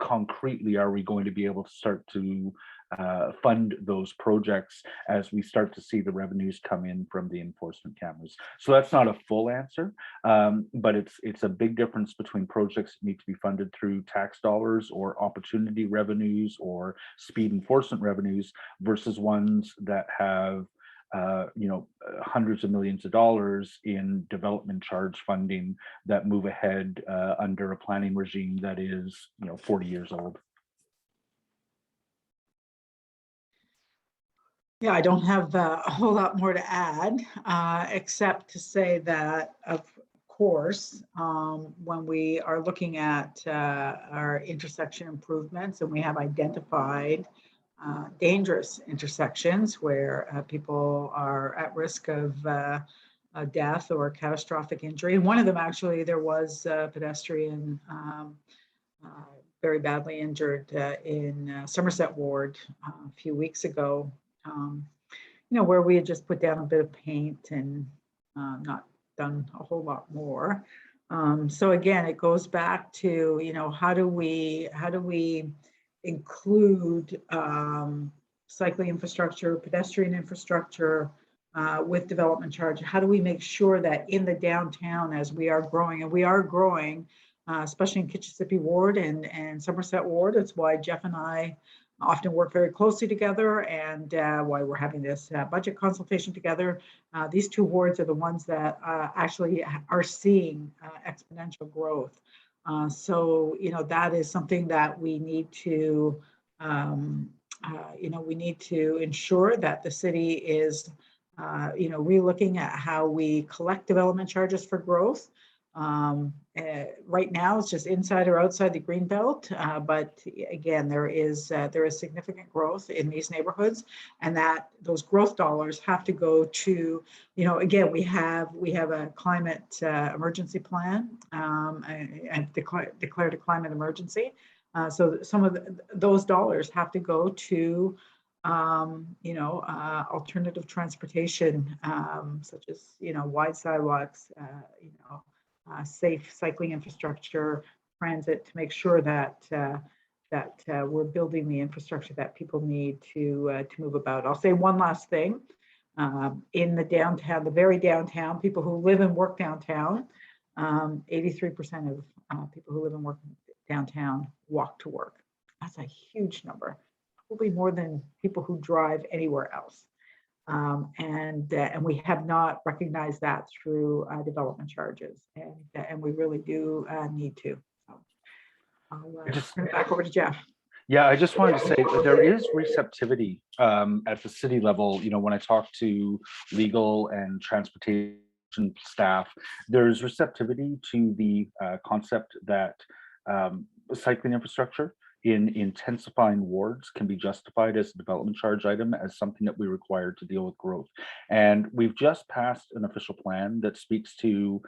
concretely are we going to be able to start to fund those projects as we start to see the revenues come in from the enforcement cameras. So that's not a full answer, but it's a big difference between projects that need to be funded through tax dollars or opportunity revenues or speed enforcement revenues versus ones that have hundreds of millions of dollars in development charge funding that move ahead under a planning regime that is 40 years old. Yeah, I don't have a whole lot more to add, except to say that, of course, when we are looking at our intersection improvements and we have identified dangerous intersections where people are at risk of death or catastrophic injury. And one of them, actually, there was a pedestrian very badly injured in Somerset Ward a few weeks ago, where we had just put down a bit of paint and not done a whole lot more. So again, it goes back to, how do we include cycling infrastructure, pedestrian infrastructure with development charge? How do we make sure that in the downtown, as we are growing, and we are growing, especially in Kitchissippi Ward and Somerset Ward, it's why Jeff and I often work very closely together and why we're having this budget consultation together. These two wards are the ones that actually are seeing exponential growth. So, that is something that we need to, we need to ensure that the city is, relooking at how we collect development charges for growth. Right now, it's just inside or outside the green belt, but again, there is significant growth in these neighborhoods, and that those growth dollars have to go to, again, we have a climate emergency plan and declared a climate emergency. So some of those dollars have to go to alternative transportation, such as wide sidewalks, safe cycling infrastructure, transit, to make sure that we're building the infrastructure that people need to move about. I'll say one last thing. in the downtown, the very downtown, people who live and work downtown. 83% of people who live and work downtown walk to work. That's a huge number, probably more than people who drive anywhere else. And we have not recognized that through development charges, and we really do need to. So I'll turn it back over to Jeff. Yeah, I just wanted to say that there is receptivity at the city level. You know, when I talk to legal and transportation staff, there's receptivity to the concept that cycling infrastructure in intensifying wards can be justified as a development charge item, as something that we require to deal with growth. And we've just passed an official plan that speaks to you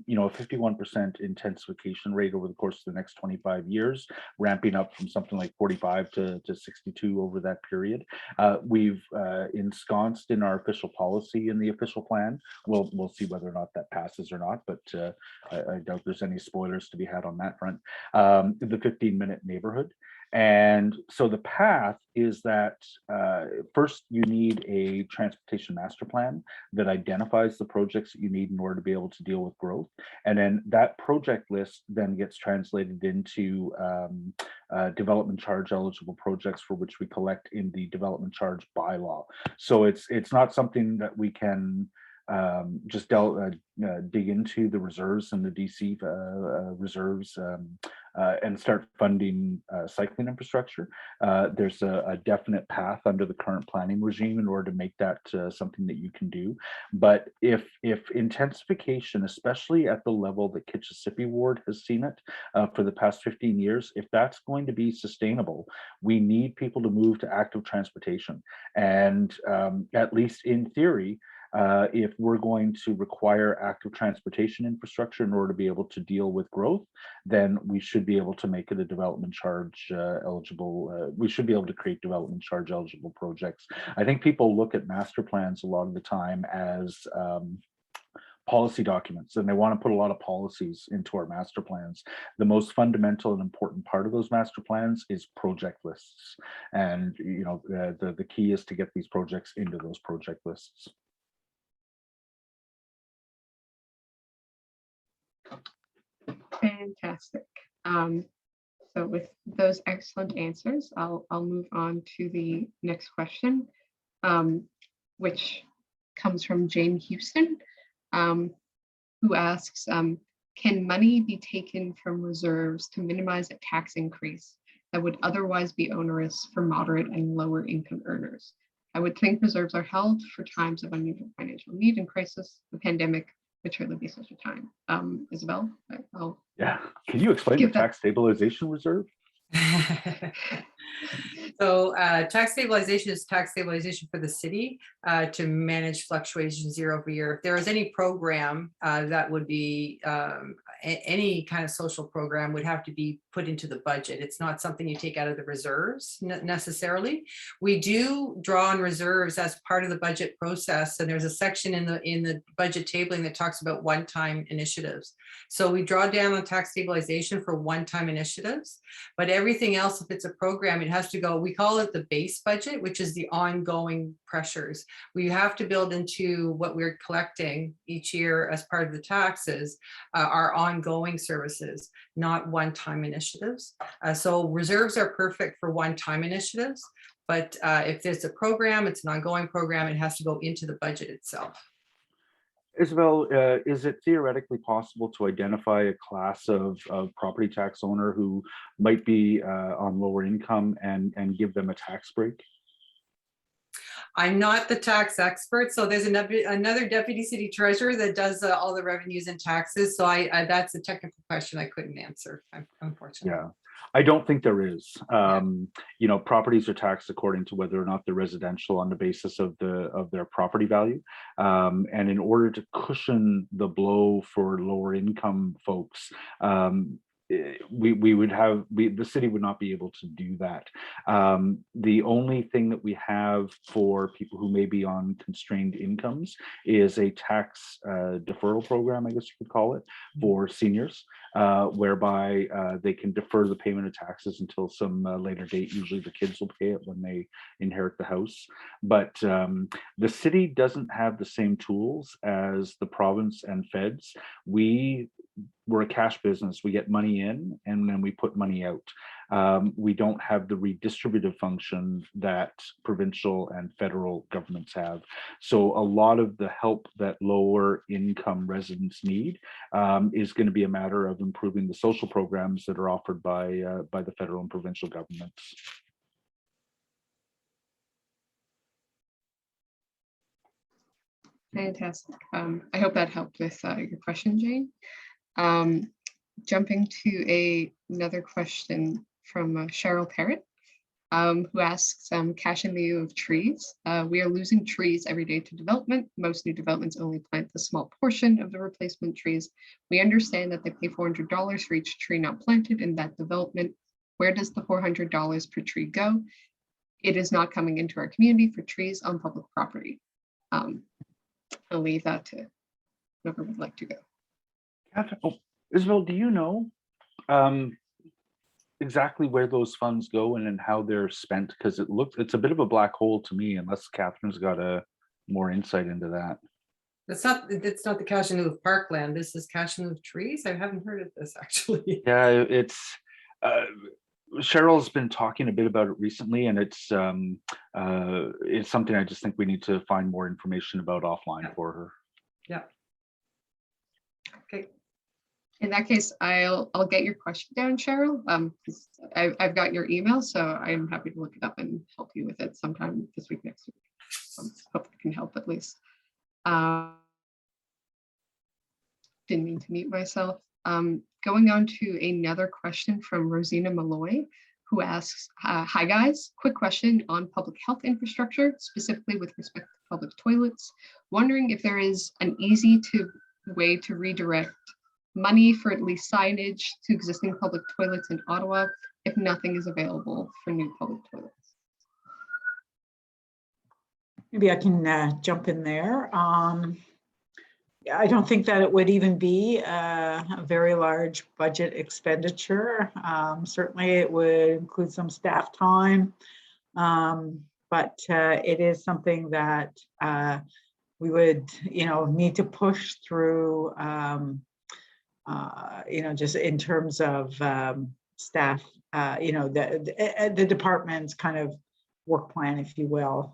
know, a 51% intensification rate over the course of the next 25 years, ramping up from something like 45 to 62 over that period. We've ensconced in our official policy in the official plan. We'll see whether or not that passes or not, but I doubt there's any spoilers to be had on that front. The 15-minute neighborhood. And so the path is that first you need a transportation master plan that identifies the projects that you need in order to be able to deal with growth. And then that project list then gets translated into development charge eligible projects for which we collect in the development charge bylaw. So it's not something that we can just dig into the reserves and the DC reserves and start funding cycling infrastructure. There's a definite path under the current planning regime in order to make that something that you can do. But if intensification, especially at the level that Kitchissippi Ward has seen it for the past 15 years, if that's going to be sustainable, we need people to move to active transportation. And at least in theory, if we're going to require active transportation infrastructure in order to be able to deal with growth, then we should be able to make it a development charge eligible. We should be able to create development charge eligible projects. I think people look at master plans a lot of the time as policy documents, and they want to put a lot of policies into our master plans. The most fundamental and important part of those master plans is project lists. And you know, the key is to get these projects into those project lists. Fantastic. So with those excellent answers, I'll move on to the next question, which comes from Jane Houston, who asks, can money be taken from reserves to minimize a tax increase that would otherwise be onerous for moderate and lower income earners? I would think reserves are held for times of unusual financial need and crisis. The pandemic would surely be such a time. Isabelle? Yeah, can you explain the tax stabilization reserve? So tax stabilization is tax stabilization for the city to manage fluctuations year over year. If there is any program that would be any kind of social program would have to be put into the budget. It's not something you take out of the reserves necessarily. We do draw on reserves as part of the budget process, and there's a section in the budget tabling that talks about one-time initiatives. So we draw down on tax stabilization for one-time initiatives, but everything else, if it's a program, it has to go, we call it the base budget, which is the ongoing pressures. We have to build into what we're collecting each year as part of the taxes, our ongoing services, not one-time initiatives. So reserves are perfect for one-time initiatives, but if there's a program, it's an ongoing program, it has to go into the budget itself. Isabelle, is it theoretically possible to identify a class of property tax owner who might be on lower income and give them a tax break? I'm not the tax expert, so there's another deputy city treasurer that does all the revenues and taxes. So that's a technical question I couldn't answer, unfortunately. Yeah, I don't think there is. You know, properties are taxed according to whether or not they're residential on the basis of their property value. And in order to cushion the blow for lower income folks, we would have, the city would not be able to do that. The only thing that we have for people who may be on constrained incomes is a tax deferral program, I guess you could call it, for seniors, whereby they can defer the payment of taxes until some later date. Usually the kids will pay it when they inherit the house. But the city doesn't have the same tools as the province and feds. We're a cash business. We get money in and then we put money out. We don't have the redistributive function that provincial and federal governments have. So a lot of the help that lower income residents need is going to be a matter of improving the social programs that are offered by the federal and provincial governments. Fantastic. I hope that helped with your question, Jane. Jumping to another question from Cheryl Parrott, who asks, cash in lieu of trees. We are losing trees every day to development. Most new developments only plant a small portion of the replacement trees. We understand that they pay $400 for each tree not planted in that development. Where does the $400 per tree go? It is not coming into our community for trees on public property. I'll leave that to whoever would like to go. Oh, Isabelle, do you know exactly where those funds go and how they're spent? Because it's a bit of a black hole to me, unless Catherine's got more insight into that. It's not the cash in lieu of parkland. This is cash in lieu of trees. I haven't heard of this actually. Yeah, it's Cheryl's been talking a bit about it recently, and it's something I just think we need to find more information about offline for her. Yeah. Okay. In that case, I'll get your question down, Cheryl. I've got your email, so I'm happy to look it up and help you with it sometime this week, next week. Hope I can help at least. Didn't mean to mute myself. Going on to another question from Rosina Malloy, who asks, hi guys, quick question on public health infrastructure, specifically with respect to public toilets. Wondering if there is an easy way to redirect money for at least signage to existing public toilets in Ottawa if nothing is available for new public toilets. Maybe I can jump in there. I don't think that it would even be a very large budget expenditure. Certainly it would include some staff time, but it is something that we would, need to push through, just in terms of staff, the department's kind of work plan, if you will.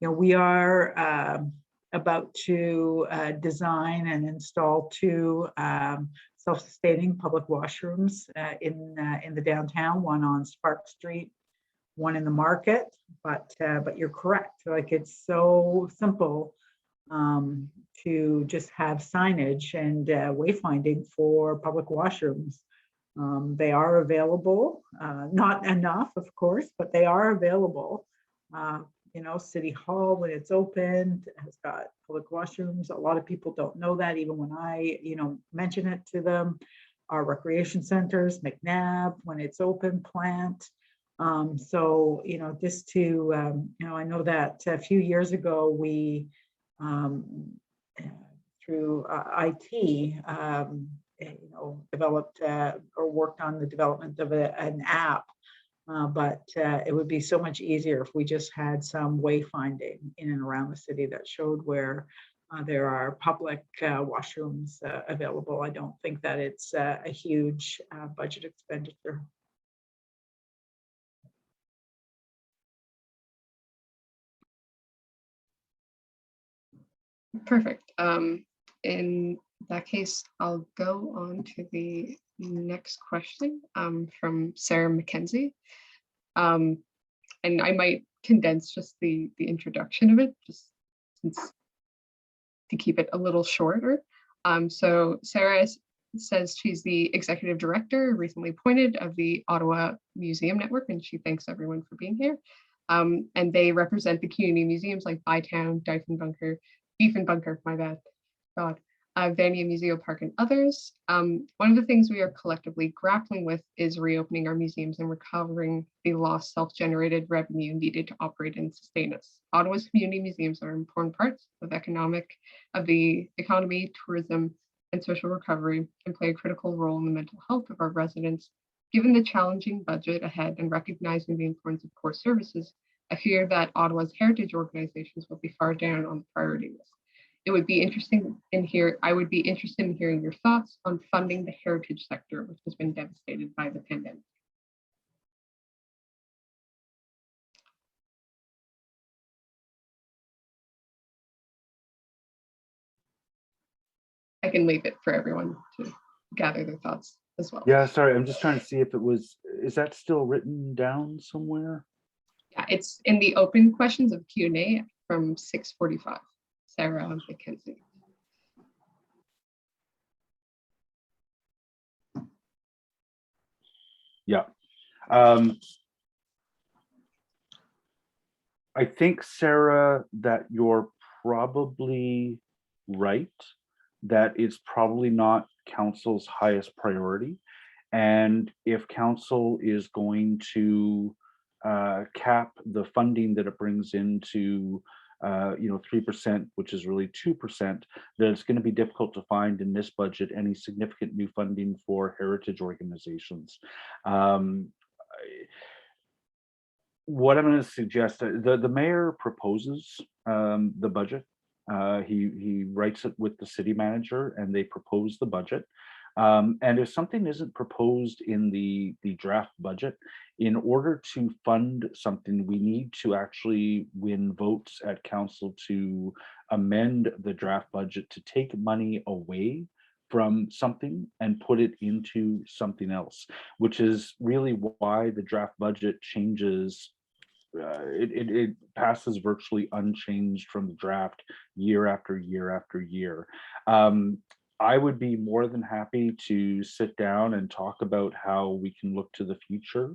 We are about to design and install 2 self-sustaining public washrooms in the downtown, one on Spark Street, one in the Market. But you're correct. Like, it's so simple to just have signage and wayfinding for public washrooms. They are available, not enough, of course, but they are available. City Hall, when it's open, has got public washrooms. A lot of people don't know that, even when I, mention it to them. Our recreation centers, McNabb, when it's open, plant. So, just to, I know that a few years ago, we, through IT, developed or worked on the development of an app. But it would be so much easier if we just had some wayfinding in and around the city that showed where there are public washrooms available. I don't think that it's a huge budget expenditure. Perfect. In that case, I'll go on to the next question from Sarah McKenzie. And I might condense just the introduction of it, just to keep it a little shorter. So Sarah says she's the executive director, recently appointed, of the Ottawa Museum Network, and she thanks everyone for being here. And they represent the community museums like Bytown, Diefenbunker, my bad, God, Vania Museo Park and others. One of the things we are collectively grappling with is reopening our museums and recovering the lost self-generated revenue needed to operate and sustain us. Ottawa's community museums are important parts of the economy, tourism, and social recovery, and play a critical role in the mental health of our residents. Given the challenging budget ahead and recognizing the importance of core services, I fear that Ottawa's heritage organizations will be far down on the priority list. I would be interested in hearing your thoughts on funding the heritage sector, which has been devastated by the pandemic. I can leave it for everyone to gather their thoughts as well. Yeah, sorry, I'm just trying to see if it was, is that still written down somewhere? Yeah, it's in the open questions of Q&A from 6:45. Sarah McKenzie. Yeah. I think, Sarah, that you're probably right, that it's probably not council's highest priority. And if council is going to cap the funding that it brings into 3%, which is really 2%, that it's going to be difficult to find in this budget any significant new funding for heritage organizations. What I'm going to suggest, the mayor proposes the budget. He writes it with the city manager, and they propose the budget. And if something isn't proposed in the draft budget, in order to fund something, we need to actually win votes at council to amend the draft budget to take money away from something and put it into something else, which is really why the draft budget changes. It passes virtually unchanged from the draft year after year after year. I would be more than happy to sit down and talk about how we can look to the future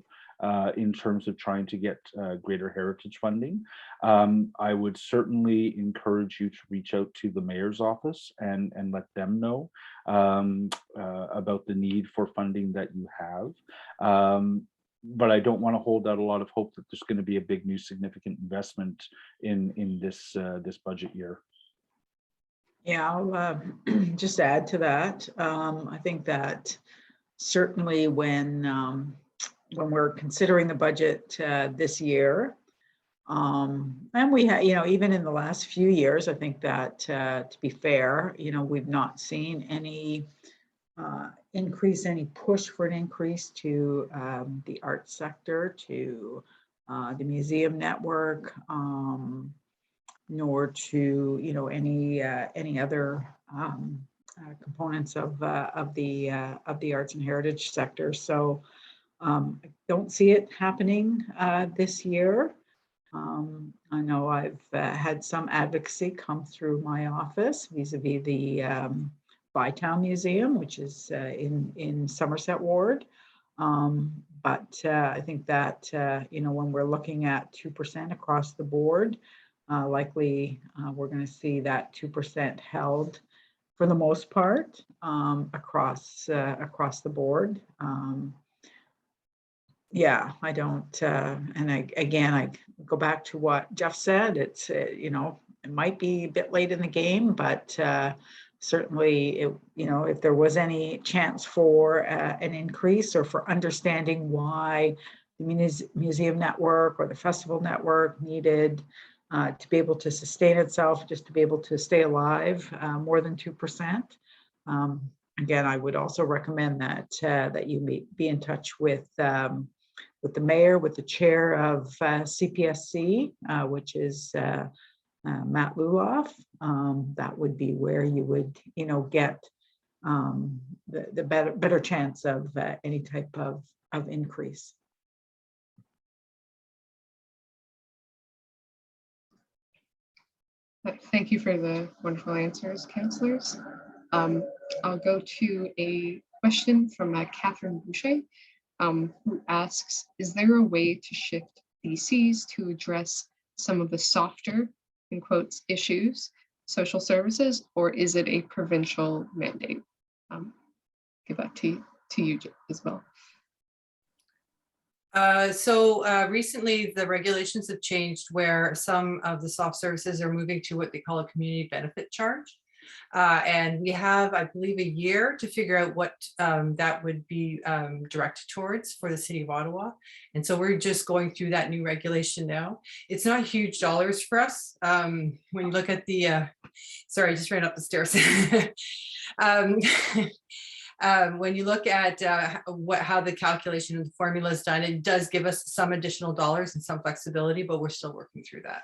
in terms of trying to get greater heritage funding. I would certainly encourage you to reach out to the mayor's office and let them know about the need for funding that you have. But I don't want to hold out a lot of hope that there's going to be a big new significant investment in this budget year. Yeah, I'll just add to that. I think that certainly when we're considering the budget this year, and we have, even in the last few years, I think that to be fair, we've not seen any increase, any push for an increase to the arts sector, to the museum network, nor to any other components of the arts and heritage sector. So I don't see it happening this year. I know I've had some advocacy come through my office vis-a-vis the Bytown Museum, which is in Somerset Ward. But I think that, when we're looking at 2% across the board, likely we're going to see that 2% held for the most part across the board. Yeah, I don't, and I go back to what Jeff said. It's, it might be a bit late in the game, but certainly, if there was any chance for an increase or for understanding why the museum network or the festival network needed to be able to sustain itself, just to be able to stay alive, more than 2%. Again, I would also recommend that you be in touch with the mayor, with the chair of CPSC, which is Matt Luloff. That would be where you would, get the better chance of any type of increase. Thank you for the wonderful answers, councillors. I'll go to a question from Catherine Boucher, who asks, is there a way to shift DCs to address some of the softer, in quotes, issues, social services, or is it a provincial mandate? Give that to you as well. Recently the regulations have changed where some of the soft services are moving to what they call a community benefit charge. And we have, I believe, a year to figure out what that would be directed towards for the city of Ottawa. And so we're just going through that new regulation now. It's not huge dollars for us. When you look at the, sorry, I just ran up the stairs. When you look at how the calculation of the formula is done, it does give us some additional dollars and some flexibility, but we're still working through that.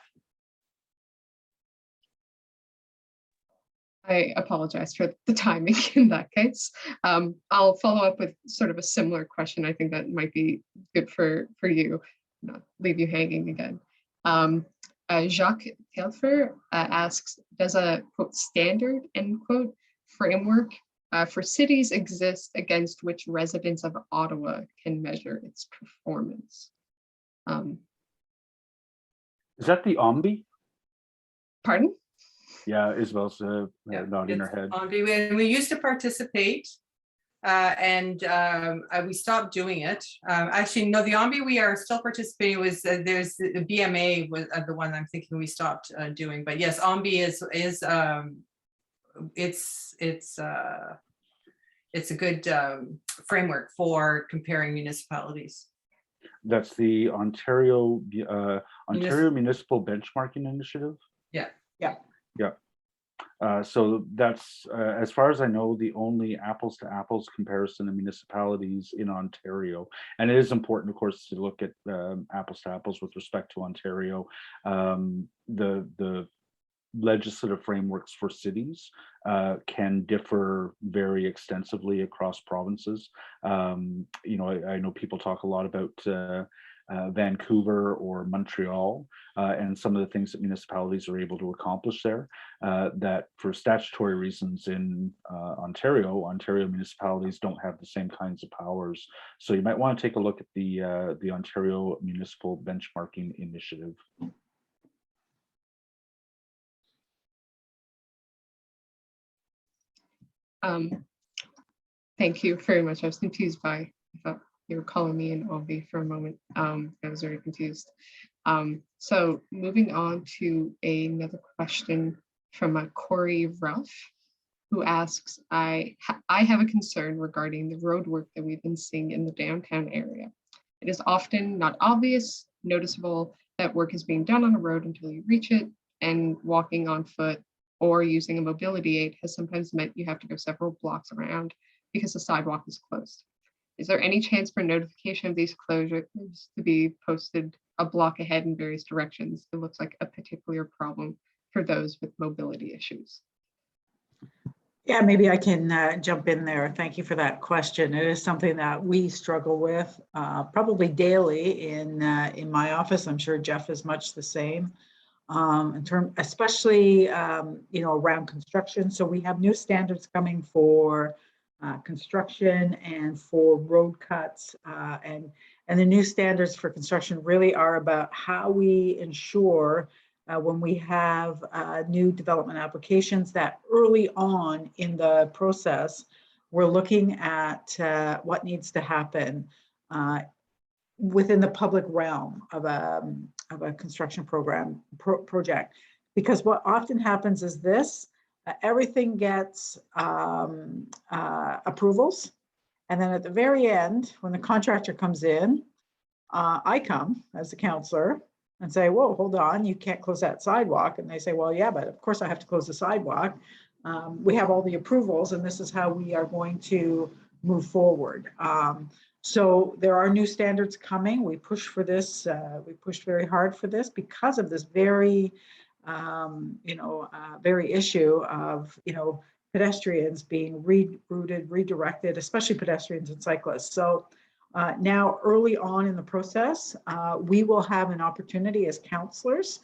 I apologize for the timing in that case. I'll follow up with sort of a similar question. I think that might be good for you, not leave you hanging again. Jacques Telfer asks, does a quote standard end quote framework for cities exist against which residents of Ottawa can measure its performance? Is that the OMBI? Pardon? Yeah, Isabel's nodding her head. We used to participate and we stopped doing it. Actually, no, the OMBI we are still participating. It was there's the BMA was the one I'm thinking we stopped doing. But yes, OMBI is it's a good framework for comparing municipalities. That's the Ontario Municipal Benchmarking Initiative. Yeah. So that's, as far as I know, the only apples to apples comparison of municipalities in Ontario. And it is important, of course, to look at apples to apples with respect to Ontario. The legislative frameworks for cities can differ very extensively across provinces. I know people talk a lot about Vancouver or Montreal and some of the things that municipalities are able to accomplish there, that for statutory reasons in Ontario municipalities don't have the same kinds of powers. So you might want to take a look at the Ontario Municipal Benchmarking Initiative. Thank you very much. I was confused by, I thought you were calling me an OV for a moment. I was very confused. So moving on to another question from Corey Ruff, who asks, I have a concern regarding the road work that we've been seeing in the downtown area. It is often not obvious, noticeable that work is being done on a road until you reach it, and walking on foot or using a mobility aid has sometimes meant you have to go several blocks around because the sidewalk is closed. Is there any chance for notification of these closures to be posted a block ahead in various directions? It looks like a particular problem for those with mobility issues. Yeah, maybe I can jump in there. Thank you for that question. It is something that we struggle with probably daily in my office. I'm sure Jeff is much the same. Especially around construction. So we have new standards coming for construction and for road cuts, and the new standards for construction really are about how we ensure when we have new development applications that early on in the process we're looking at what needs to happen within the public realm of a construction project, because what often happens is this: everything gets approvals, and then at the very end, when the contractor comes in, I come as a counselor and say, "Whoa, hold on, you can't close that sidewalk." And they say, "Well, yeah, but of course I have to close the sidewalk. We have all the approvals, and this is how we are going to move forward." So there are new standards coming. We push for this. We pushed very hard for this because of this very, very issue of, pedestrians being rerouted, redirected, especially pedestrians and cyclists. So now early on in the process, we will have an opportunity as counselors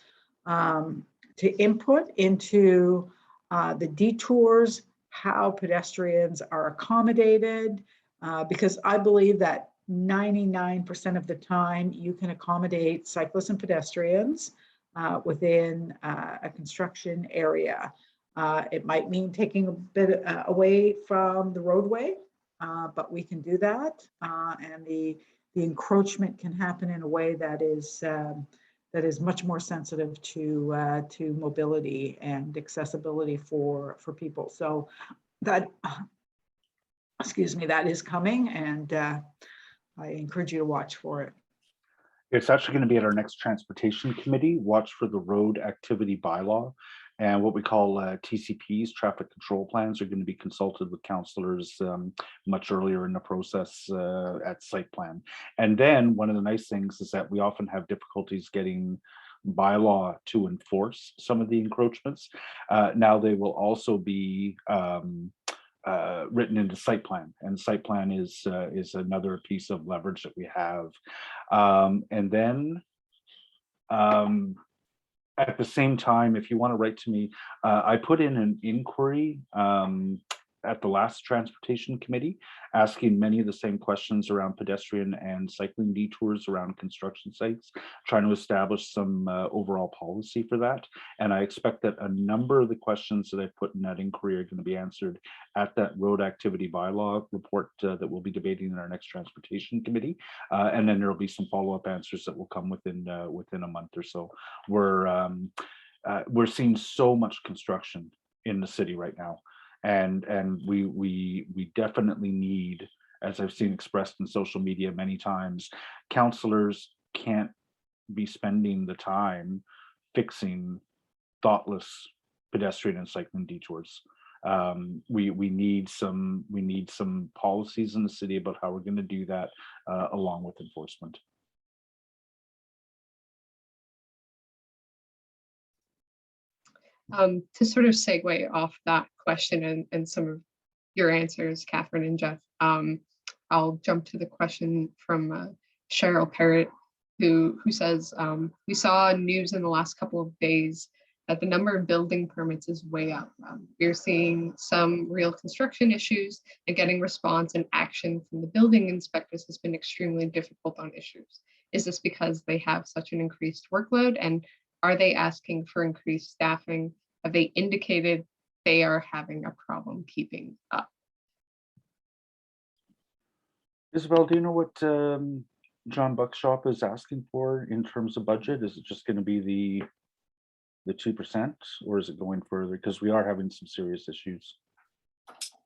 to input into the detours, how pedestrians are accommodated, because I believe that 99% of the time you can accommodate cyclists and pedestrians within a construction area. It might mean taking a bit away from the roadway, but we can do that. And the encroachment can happen in a way that is much more sensitive to mobility and accessibility for people. So that, excuse me, that is coming, and I encourage you to watch for it. It's actually going to be at our next transportation committee. Watch for the road activity bylaw, and what we call TCPs, traffic control plans, are going to be consulted with councillors much earlier in the process at site plan. And then one of the nice things is that we often have difficulties getting bylaw to enforce some of the encroachments. Now they will also be written into site plan, and site plan is another piece of leverage that we have. And then at the same time, if you want to write to me, I put in an inquiry at the last transportation committee, asking many of the same questions around pedestrian and cycling detours around construction sites, trying to establish some overall policy for that. And I expect that a number of the questions that I put in that inquiry are going to be answered at that road activity bylaw report that we'll be debating in our next transportation committee. And then there'll be some follow-up answers that will come within a month or so. We're seeing so much construction in the city right now. And we definitely need, as I've seen expressed in social media many times, councillors can't be spending the time fixing thoughtless pedestrian and cycling detours. We need some policies in the city about how we're going to do that, along with enforcement. To sort of segue off that question and some of your answers, Catherine and Jeff, I'll jump to the question from Cheryl Parrott, who says, we saw news in the last couple of days that the number of building permits is way up. We're seeing some real construction issues, and getting response and action from the building inspectors has been extremely difficult on issues. Is this because they have such an increased workload, and are they asking for increased staffing? Have they indicated they are having a problem keeping up? Isabelle, do you know what John Buckshop is asking for in terms of budget? Is it just going to be the 2%, or is it going further? Because we are having some serious issues.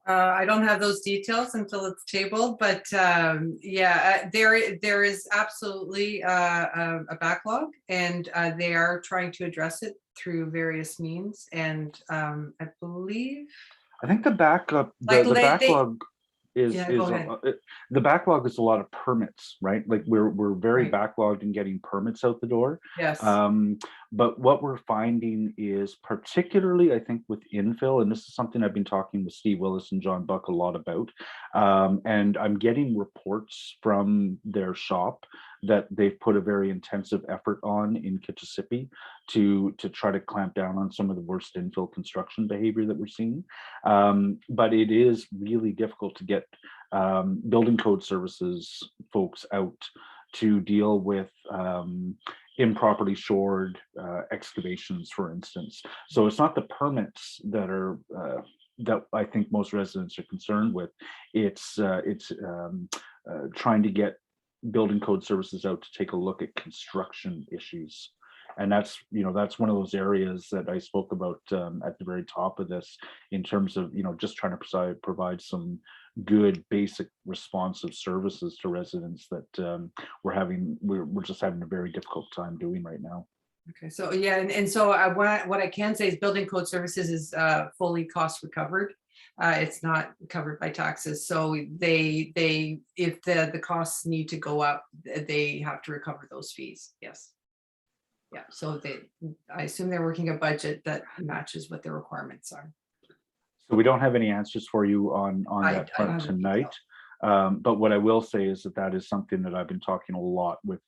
I don't have those details until it's tabled, but yeah, there is absolutely a backlog, and they are trying to address it through various means. And I believe, I think the backup, Like, the they- backlog is Yeah, go ahead. the backlog is a lot of permits, right? Like we're very Right. backlogged in getting permits out the door. yes, But what we're finding is, particularly, I think, with infill, and this is something I've been talking with Steve Willis and John Buck a lot about, and I'm getting reports from their shop that they've put a very intensive effort on in Kitchissippi to try to clamp down on some of the worst infill construction behavior that we're seeing. But it is really difficult to get building code services folks out to deal with improperly shored excavations, for instance. So it's not the permits that are that I think most residents are concerned with. It's trying to get building code services out to take a look at construction issues. And that's one of those areas that I spoke about at the very top of this, in terms of just trying to provide some good basic responsive services to residents that we're just having a very difficult time doing right now. okay, so yeah, and so what I can say is building code services is fully cost recovered. It's not covered by taxes, so they if the costs need to go up, they have to recover those fees. Yes. Yeah, so I assume they're working a budget that matches what their requirements are. So we don't have any answers for you on that I don't front have any tonight. But what I will say is that is something that I've been talking a lot with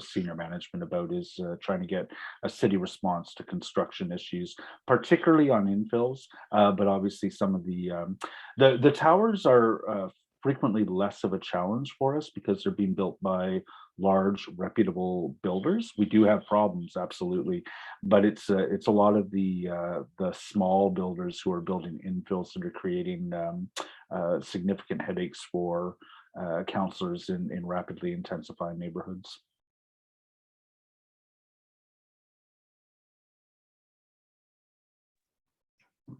senior management about, is trying to get a city response to construction issues, particularly on infills. But obviously some of the towers are frequently less of a challenge for us because they're being built by large, reputable builders. We do have problems, absolutely, but it's a lot of the small builders who are building infills that are creating significant headaches for councillors in rapidly intensifying neighborhoods.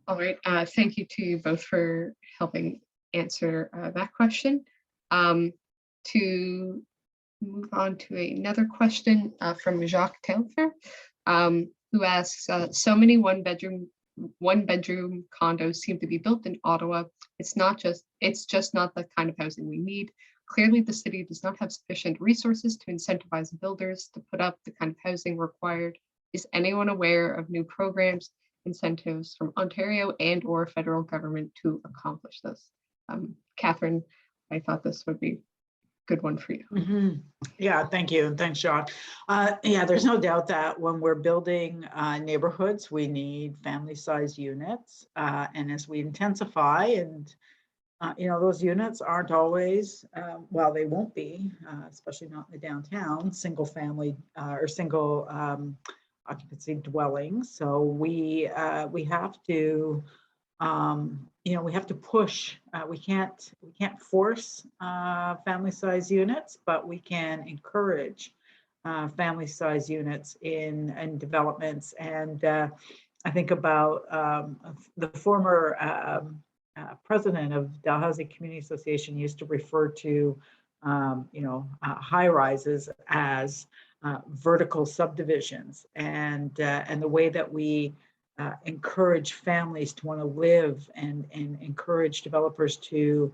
All right, thank you to you both for helping answer that question. To move on to another question from Jacques Telfer, who asks, so many one bedroom condos seem to be built in Ottawa. It's just not the kind of housing we need. Clearly, the city does not have sufficient resources to incentivize builders to put up the kind of housing required. Is anyone aware of new programs, incentives from Ontario and or federal government to accomplish this? Catherine, I thought this would be a good one for you. Yeah, thank you. And thanks, Jacques. Yeah, there's no doubt that when we're building neighborhoods, we need family-sized units. And as we intensify and those units aren't always, well, they won't be, especially not in the downtown, single family or single occupancy dwellings. So we have to, we have to push. We can't force family-sized units, but we can encourage family-sized units in developments. And I think about the former president of Dalhousie Community Association used to refer to, high rises as vertical subdivisions, and the way that we encourage families to want to live and encourage developers to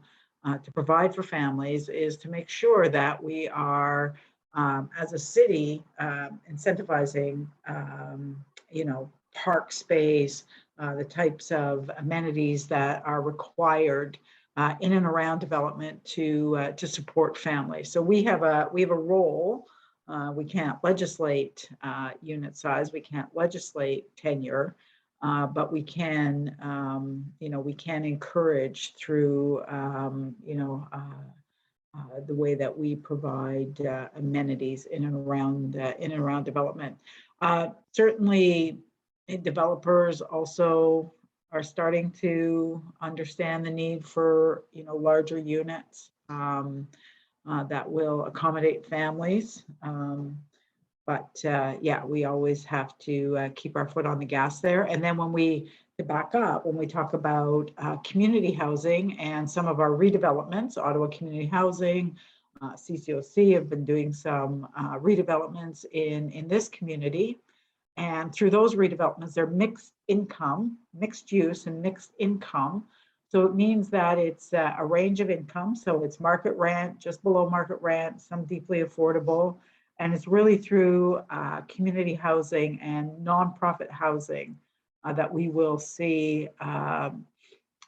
provide for families is to make sure that we are, as a city, incentivizing, park space, the types of amenities that are required in and around development to support families. So we have a role. We can't legislate unit size. We can't legislate tenure, but we can, we can encourage through, the way that we provide amenities in and around development. Certainly, developers also are starting to understand the need for, larger units that will accommodate families. Yeah, we always have to keep our foot on the gas there. And then when we talk about community housing and some of our redevelopments, Ottawa Community Housing, CCOC have been doing some redevelopments in this community. And through those redevelopments, they're mixed use and mixed income. So it means that it's a range of income. So it's market rent, just below market rent, some deeply affordable. And it's really through community housing and nonprofit housing that we will see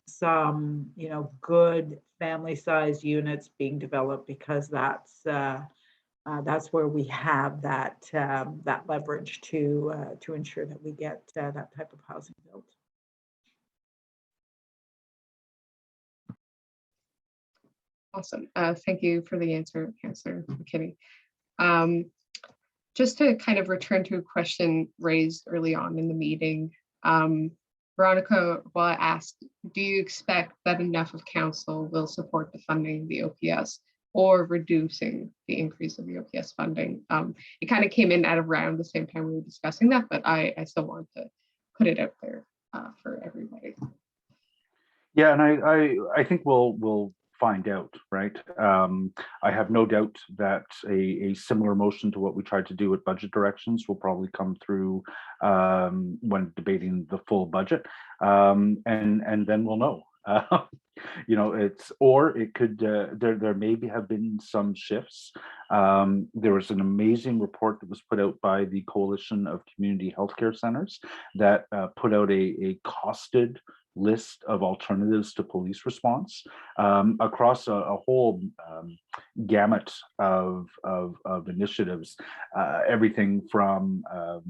some, good family-sized units being developed, because that's where we have that leverage to ensure that we get that type of housing built. Awesome. Thank you for the answer, Councillor McKinney. Just to kind of return to a question raised early on in the meeting, Veronica asked, do you expect that enough of council will support the funding the OPS or reducing the increase of the OPS funding? It kind of came in at around the same time we were discussing that, but I still want to put it out there for everybody. Yeah, and I think we'll find out, right? I have no doubt that a similar motion to what we tried to do with budget directions will probably come through when debating the full budget, and then we'll know. It could there maybe have been some shifts. There was an amazing report that was put out by the Coalition of Community Healthcare Centres that put out a costed list of alternatives to police response across a whole gamut of initiatives, everything from a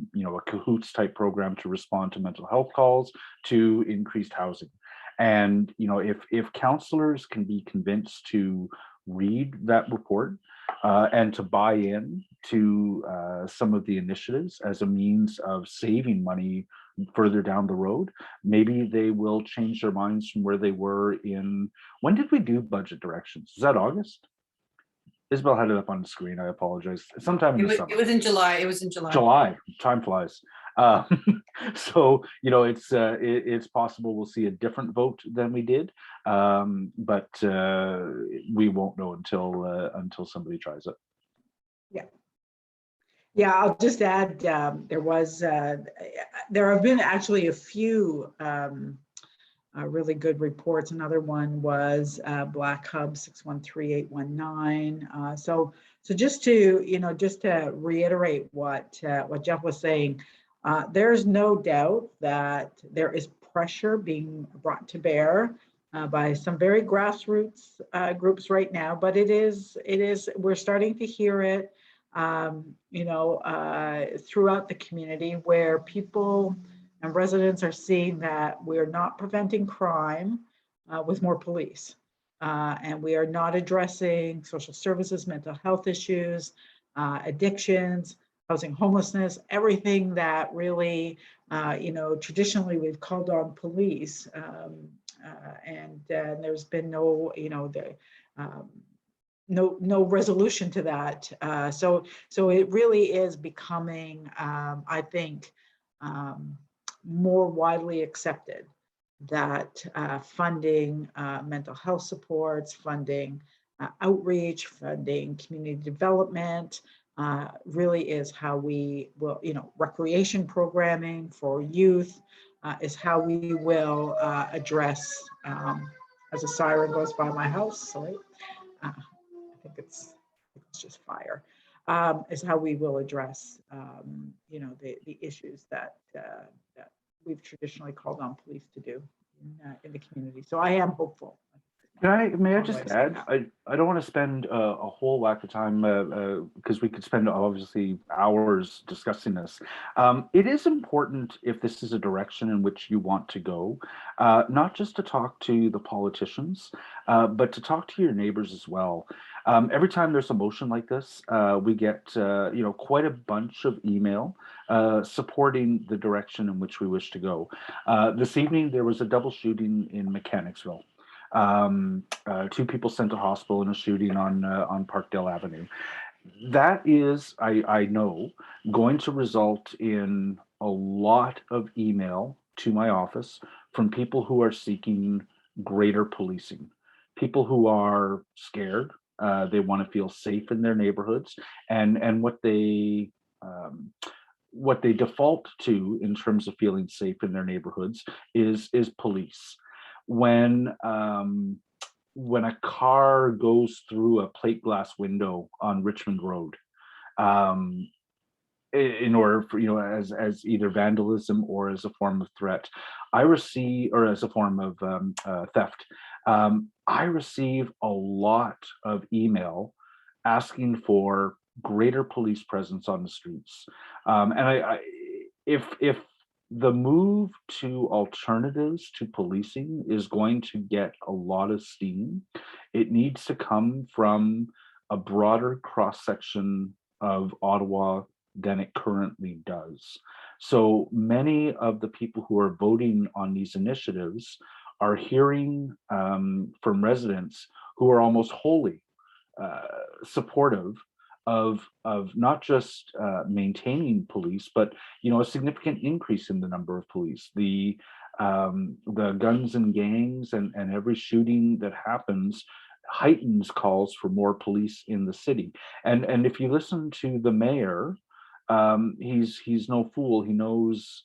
cahoots type program to respond to mental health calls to increased housing. And if counselors can be convinced to read that report and to buy in to some of the initiatives as a means of saving money further down the road, maybe they will change their minds from where they were in, when did we do budget directions? Is that August? Isabel had it up on the screen. I apologize. Sometime in the summer. It was in July. It was in July. July, time flies. So it's possible we'll see a different vote than we did, but we won't know until somebody tries it. Yeah, I'll just add, there have been actually a few really good reports. Another one was Black Hub 613819. So just to reiterate what Jeff was saying, there's no doubt that there is pressure being brought to bear by some very grassroots groups right now, but we're starting to hear it throughout the community, where people and residents are seeing that we're not preventing crime with more police. And we are not addressing social services, mental health issues, addictions, housing homelessness, everything that really, traditionally we've called on police. And there's been no resolution to that. So it really is becoming, I think, more widely accepted that funding mental health supports, funding outreach, funding community development really is how we will, recreation programming for youth is how we will address, as a siren goes by my house, sorry. I think it's just fire, is how we will address, the issues that we've traditionally called on police to do in the community. So I am hopeful. May I just add, I don't want to spend a whole whack of time because we could spend obviously hours discussing this. It is important, if this is a direction in which you want to go, not just to talk to the politicians, but to talk to your neighbors as well. Every time there's a motion like this, we get quite a bunch of email supporting the direction in which we wish to go. This evening there was a double shooting in Mechanicsville. 2 people sent to hospital in a shooting on Parkdale Avenue. That is, I know, going to result in a lot of email to my office from people who are seeking greater policing, people who are scared. They want to feel safe in their neighborhoods, and what they default to in terms of feeling safe in their neighborhoods is police. When a car goes through a plate glass window on Richmond Road, in order for, as either vandalism or as a form of threat, or as a form of theft, I receive a lot of email asking for greater police presence on the streets. And if the move to alternatives to policing is going to get a lot of steam, it needs to come from a broader cross-section of Ottawa than it currently does. So many of the people who are voting on these initiatives are hearing from residents who are almost wholly supportive of not just maintaining police, but a significant increase in the number of police. The guns and gangs and every shooting that happens heightens calls for more police in the city. And if you listen to the mayor, he's no fool. He knows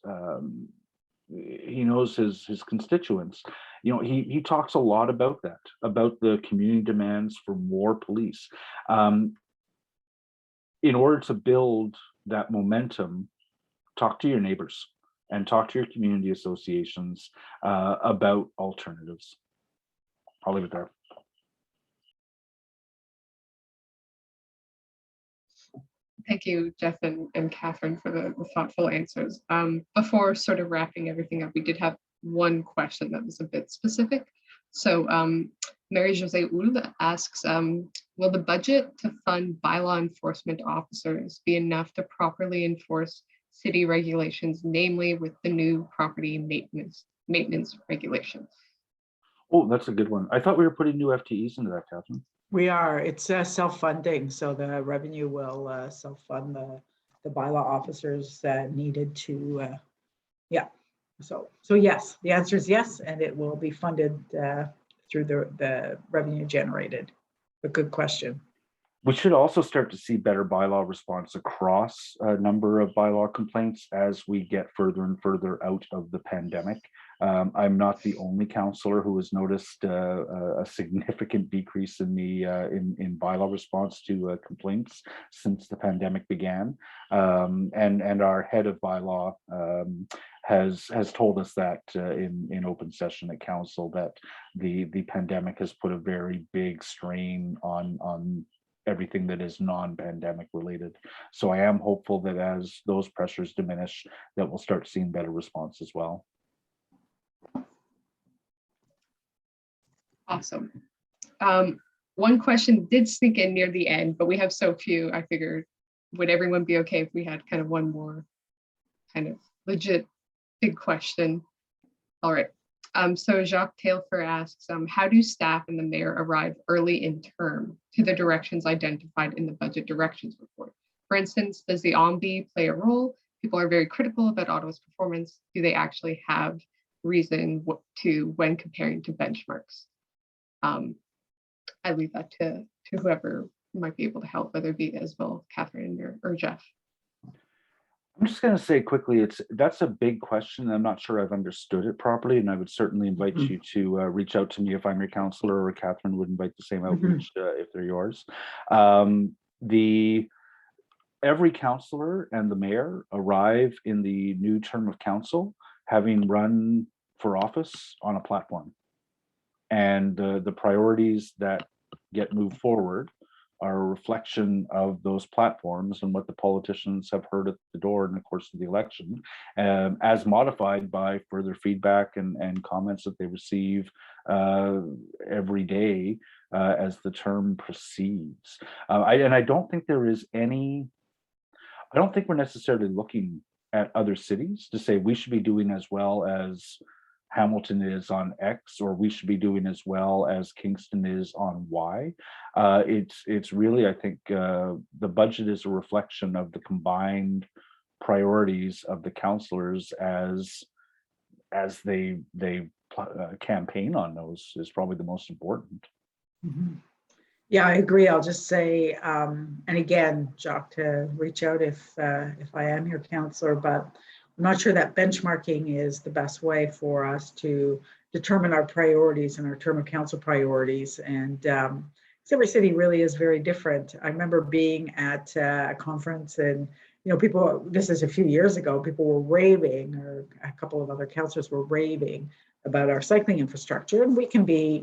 his constituents. He talks a lot about that, about the community demands for more police. In order to build that momentum, talk to your neighbors. and talk to your community associations about alternatives. I'll leave it there. Thank you, Jeff and Catherine, for the thoughtful answers. Before sort of wrapping everything up, we did have one question that was a bit specific. So Mary Jose Ulda asks, will the budget to fund bylaw enforcement officers be enough to properly enforce city regulations, namely with the new property maintenance regulations? Oh, that's a good one. I thought we were putting new FTEs into that, Catherine. We are. It's self-funding, so the revenue will self-fund the bylaw officers needed to, yeah. So yes, the answer is yes, and it will be funded through the revenue generated. A good question. We should also start to see better bylaw response across a number of bylaw complaints as we get further and further out of the pandemic. I'm not the only councillor who has noticed a significant decrease in the in bylaw response to complaints since the pandemic began, and our head of bylaw has told us that in open session at council that the pandemic has put a very big strain on everything that is non-pandemic related. So I am hopeful that as those pressures diminish, that we'll start seeing better response as well. Awesome. One question did sneak in near the end, but we have so few, I figured, would everyone be okay if we had kind of one more kind of legit big question? All right. So Jacques Tailfer asks, how do staff and the mayor arrive early in term to the directions identified in the budget directions report? For instance, does the OMB play a role? People are very critical about Ottawa's performance. Do they actually have reason to when comparing to benchmarks? I leave that to whoever might be able to help, whether it be Isabelle, Catherine, or Jeff. I'm just going to say quickly, that's a big question. I'm not sure I've understood it properly, and I would certainly invite you to reach out to me if I'm your counselor, or Catherine would invite the same outreach if they're yours. Every counselor and the mayor arrive in the new term of council having run for office on a platform, and the priorities that get moved forward are a reflection of those platforms and what the politicians have heard at the door in the course of the election, as modified by further feedback and comments that they receive every day as the term proceeds. I don't think there is any, I don't think we're necessarily looking at other cities to say we should be doing as well as Hamilton is on X, or we should be doing as well as Kingston is on Y. It's really, I think, the budget is a reflection of the combined priorities of the councillors as they campaign on those is probably the most important. Yeah, I agree. I'll just say, and again, Jacques, to reach out if I am your counselor, but I'm not sure that benchmarking is the best way for us to determine our priorities and our term of council priorities. And every city really is very different. I remember being at a conference, and people, this is a few years ago, people were raving, or a couple of other councillors were raving about our cycling infrastructure. And we can be,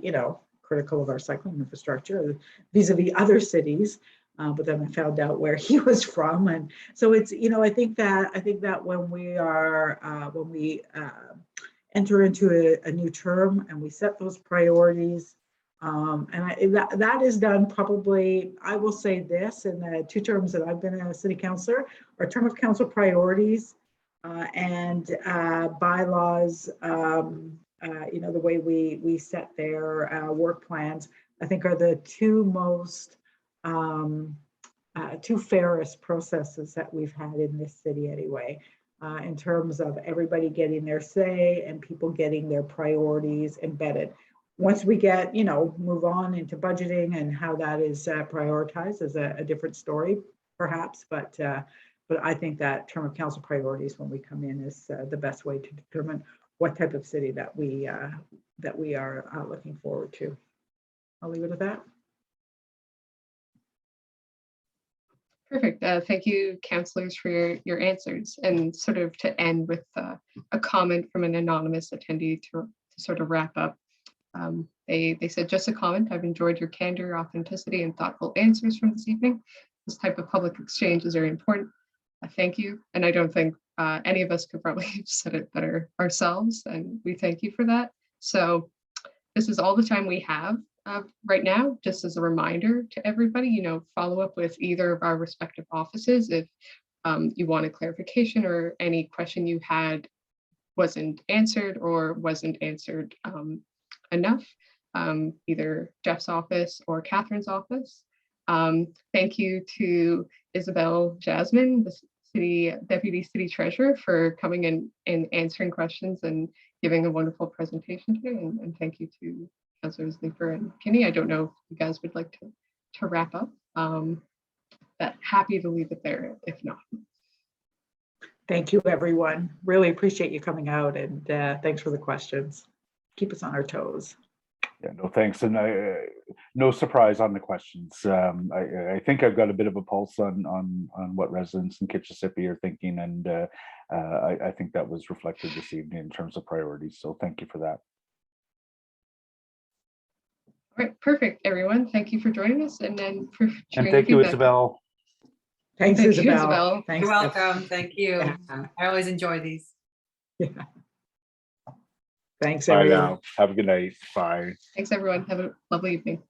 critical of our cycling infrastructure vis-a-vis other cities. But then I found out where he was from, and so it's I think that when we enter into a new term and we set those priorities, and that is done probably, I will say this, in the 2 terms that I've been a city councillor, our term of council priorities and bylaws, the way we set their work plans, I think are the 2 most 2 fairest processes that we've had in this city anyway, in terms of everybody getting their say and people getting their priorities embedded. Once we get, move on into budgeting and how that is prioritized is a different story, perhaps, but I think that term of council priorities when we come in is the best way to determine what type of city that we are looking forward to. I'll leave it at that. Perfect. Thank you, councillors, for your answers. And sort of to end with a comment from an anonymous attendee to sort of wrap up. They said, just a comment, I've enjoyed your candor, authenticity, and thoughtful answers from this evening. This type of public exchange is very important. Thank you. And I don't think any of us could probably have said it better ourselves, and we thank you for that. So this is all the time we have right now. Just as a reminder to everybody, follow up with either of our respective offices if you want a clarification or any question you had wasn't answered or wasn't answered enough, either Jeff's office or Catherine's office. Thank you to Isabelle Jasmine, the Deputy City Treasurer, for coming in and answering questions and giving a wonderful presentation today. And thank you to Councillors Leeper and Kinney. I don't know if you guys would like to wrap up. But happy to leave it there if not. Thank you, everyone. Really appreciate you coming out, and thanks for the questions. Keep us on our toes. Yeah, no, thanks. And no surprise on the questions. I think I've got a bit of a pulse on what residents in Kitchissippi are thinking, and I think that was reflected this evening in terms of priorities. So thank you for that. All right, perfect, everyone. Thank you for joining us, and then for And thank you, Isabelle. Thanks, Thank you, Isabel. Isabel. Thanks. You're welcome. Thank you. Yeah. I always enjoy these. Yeah. Thanks, Bye everyone. now. Have a good night. Bye. Thanks, everyone. Have a lovely evening.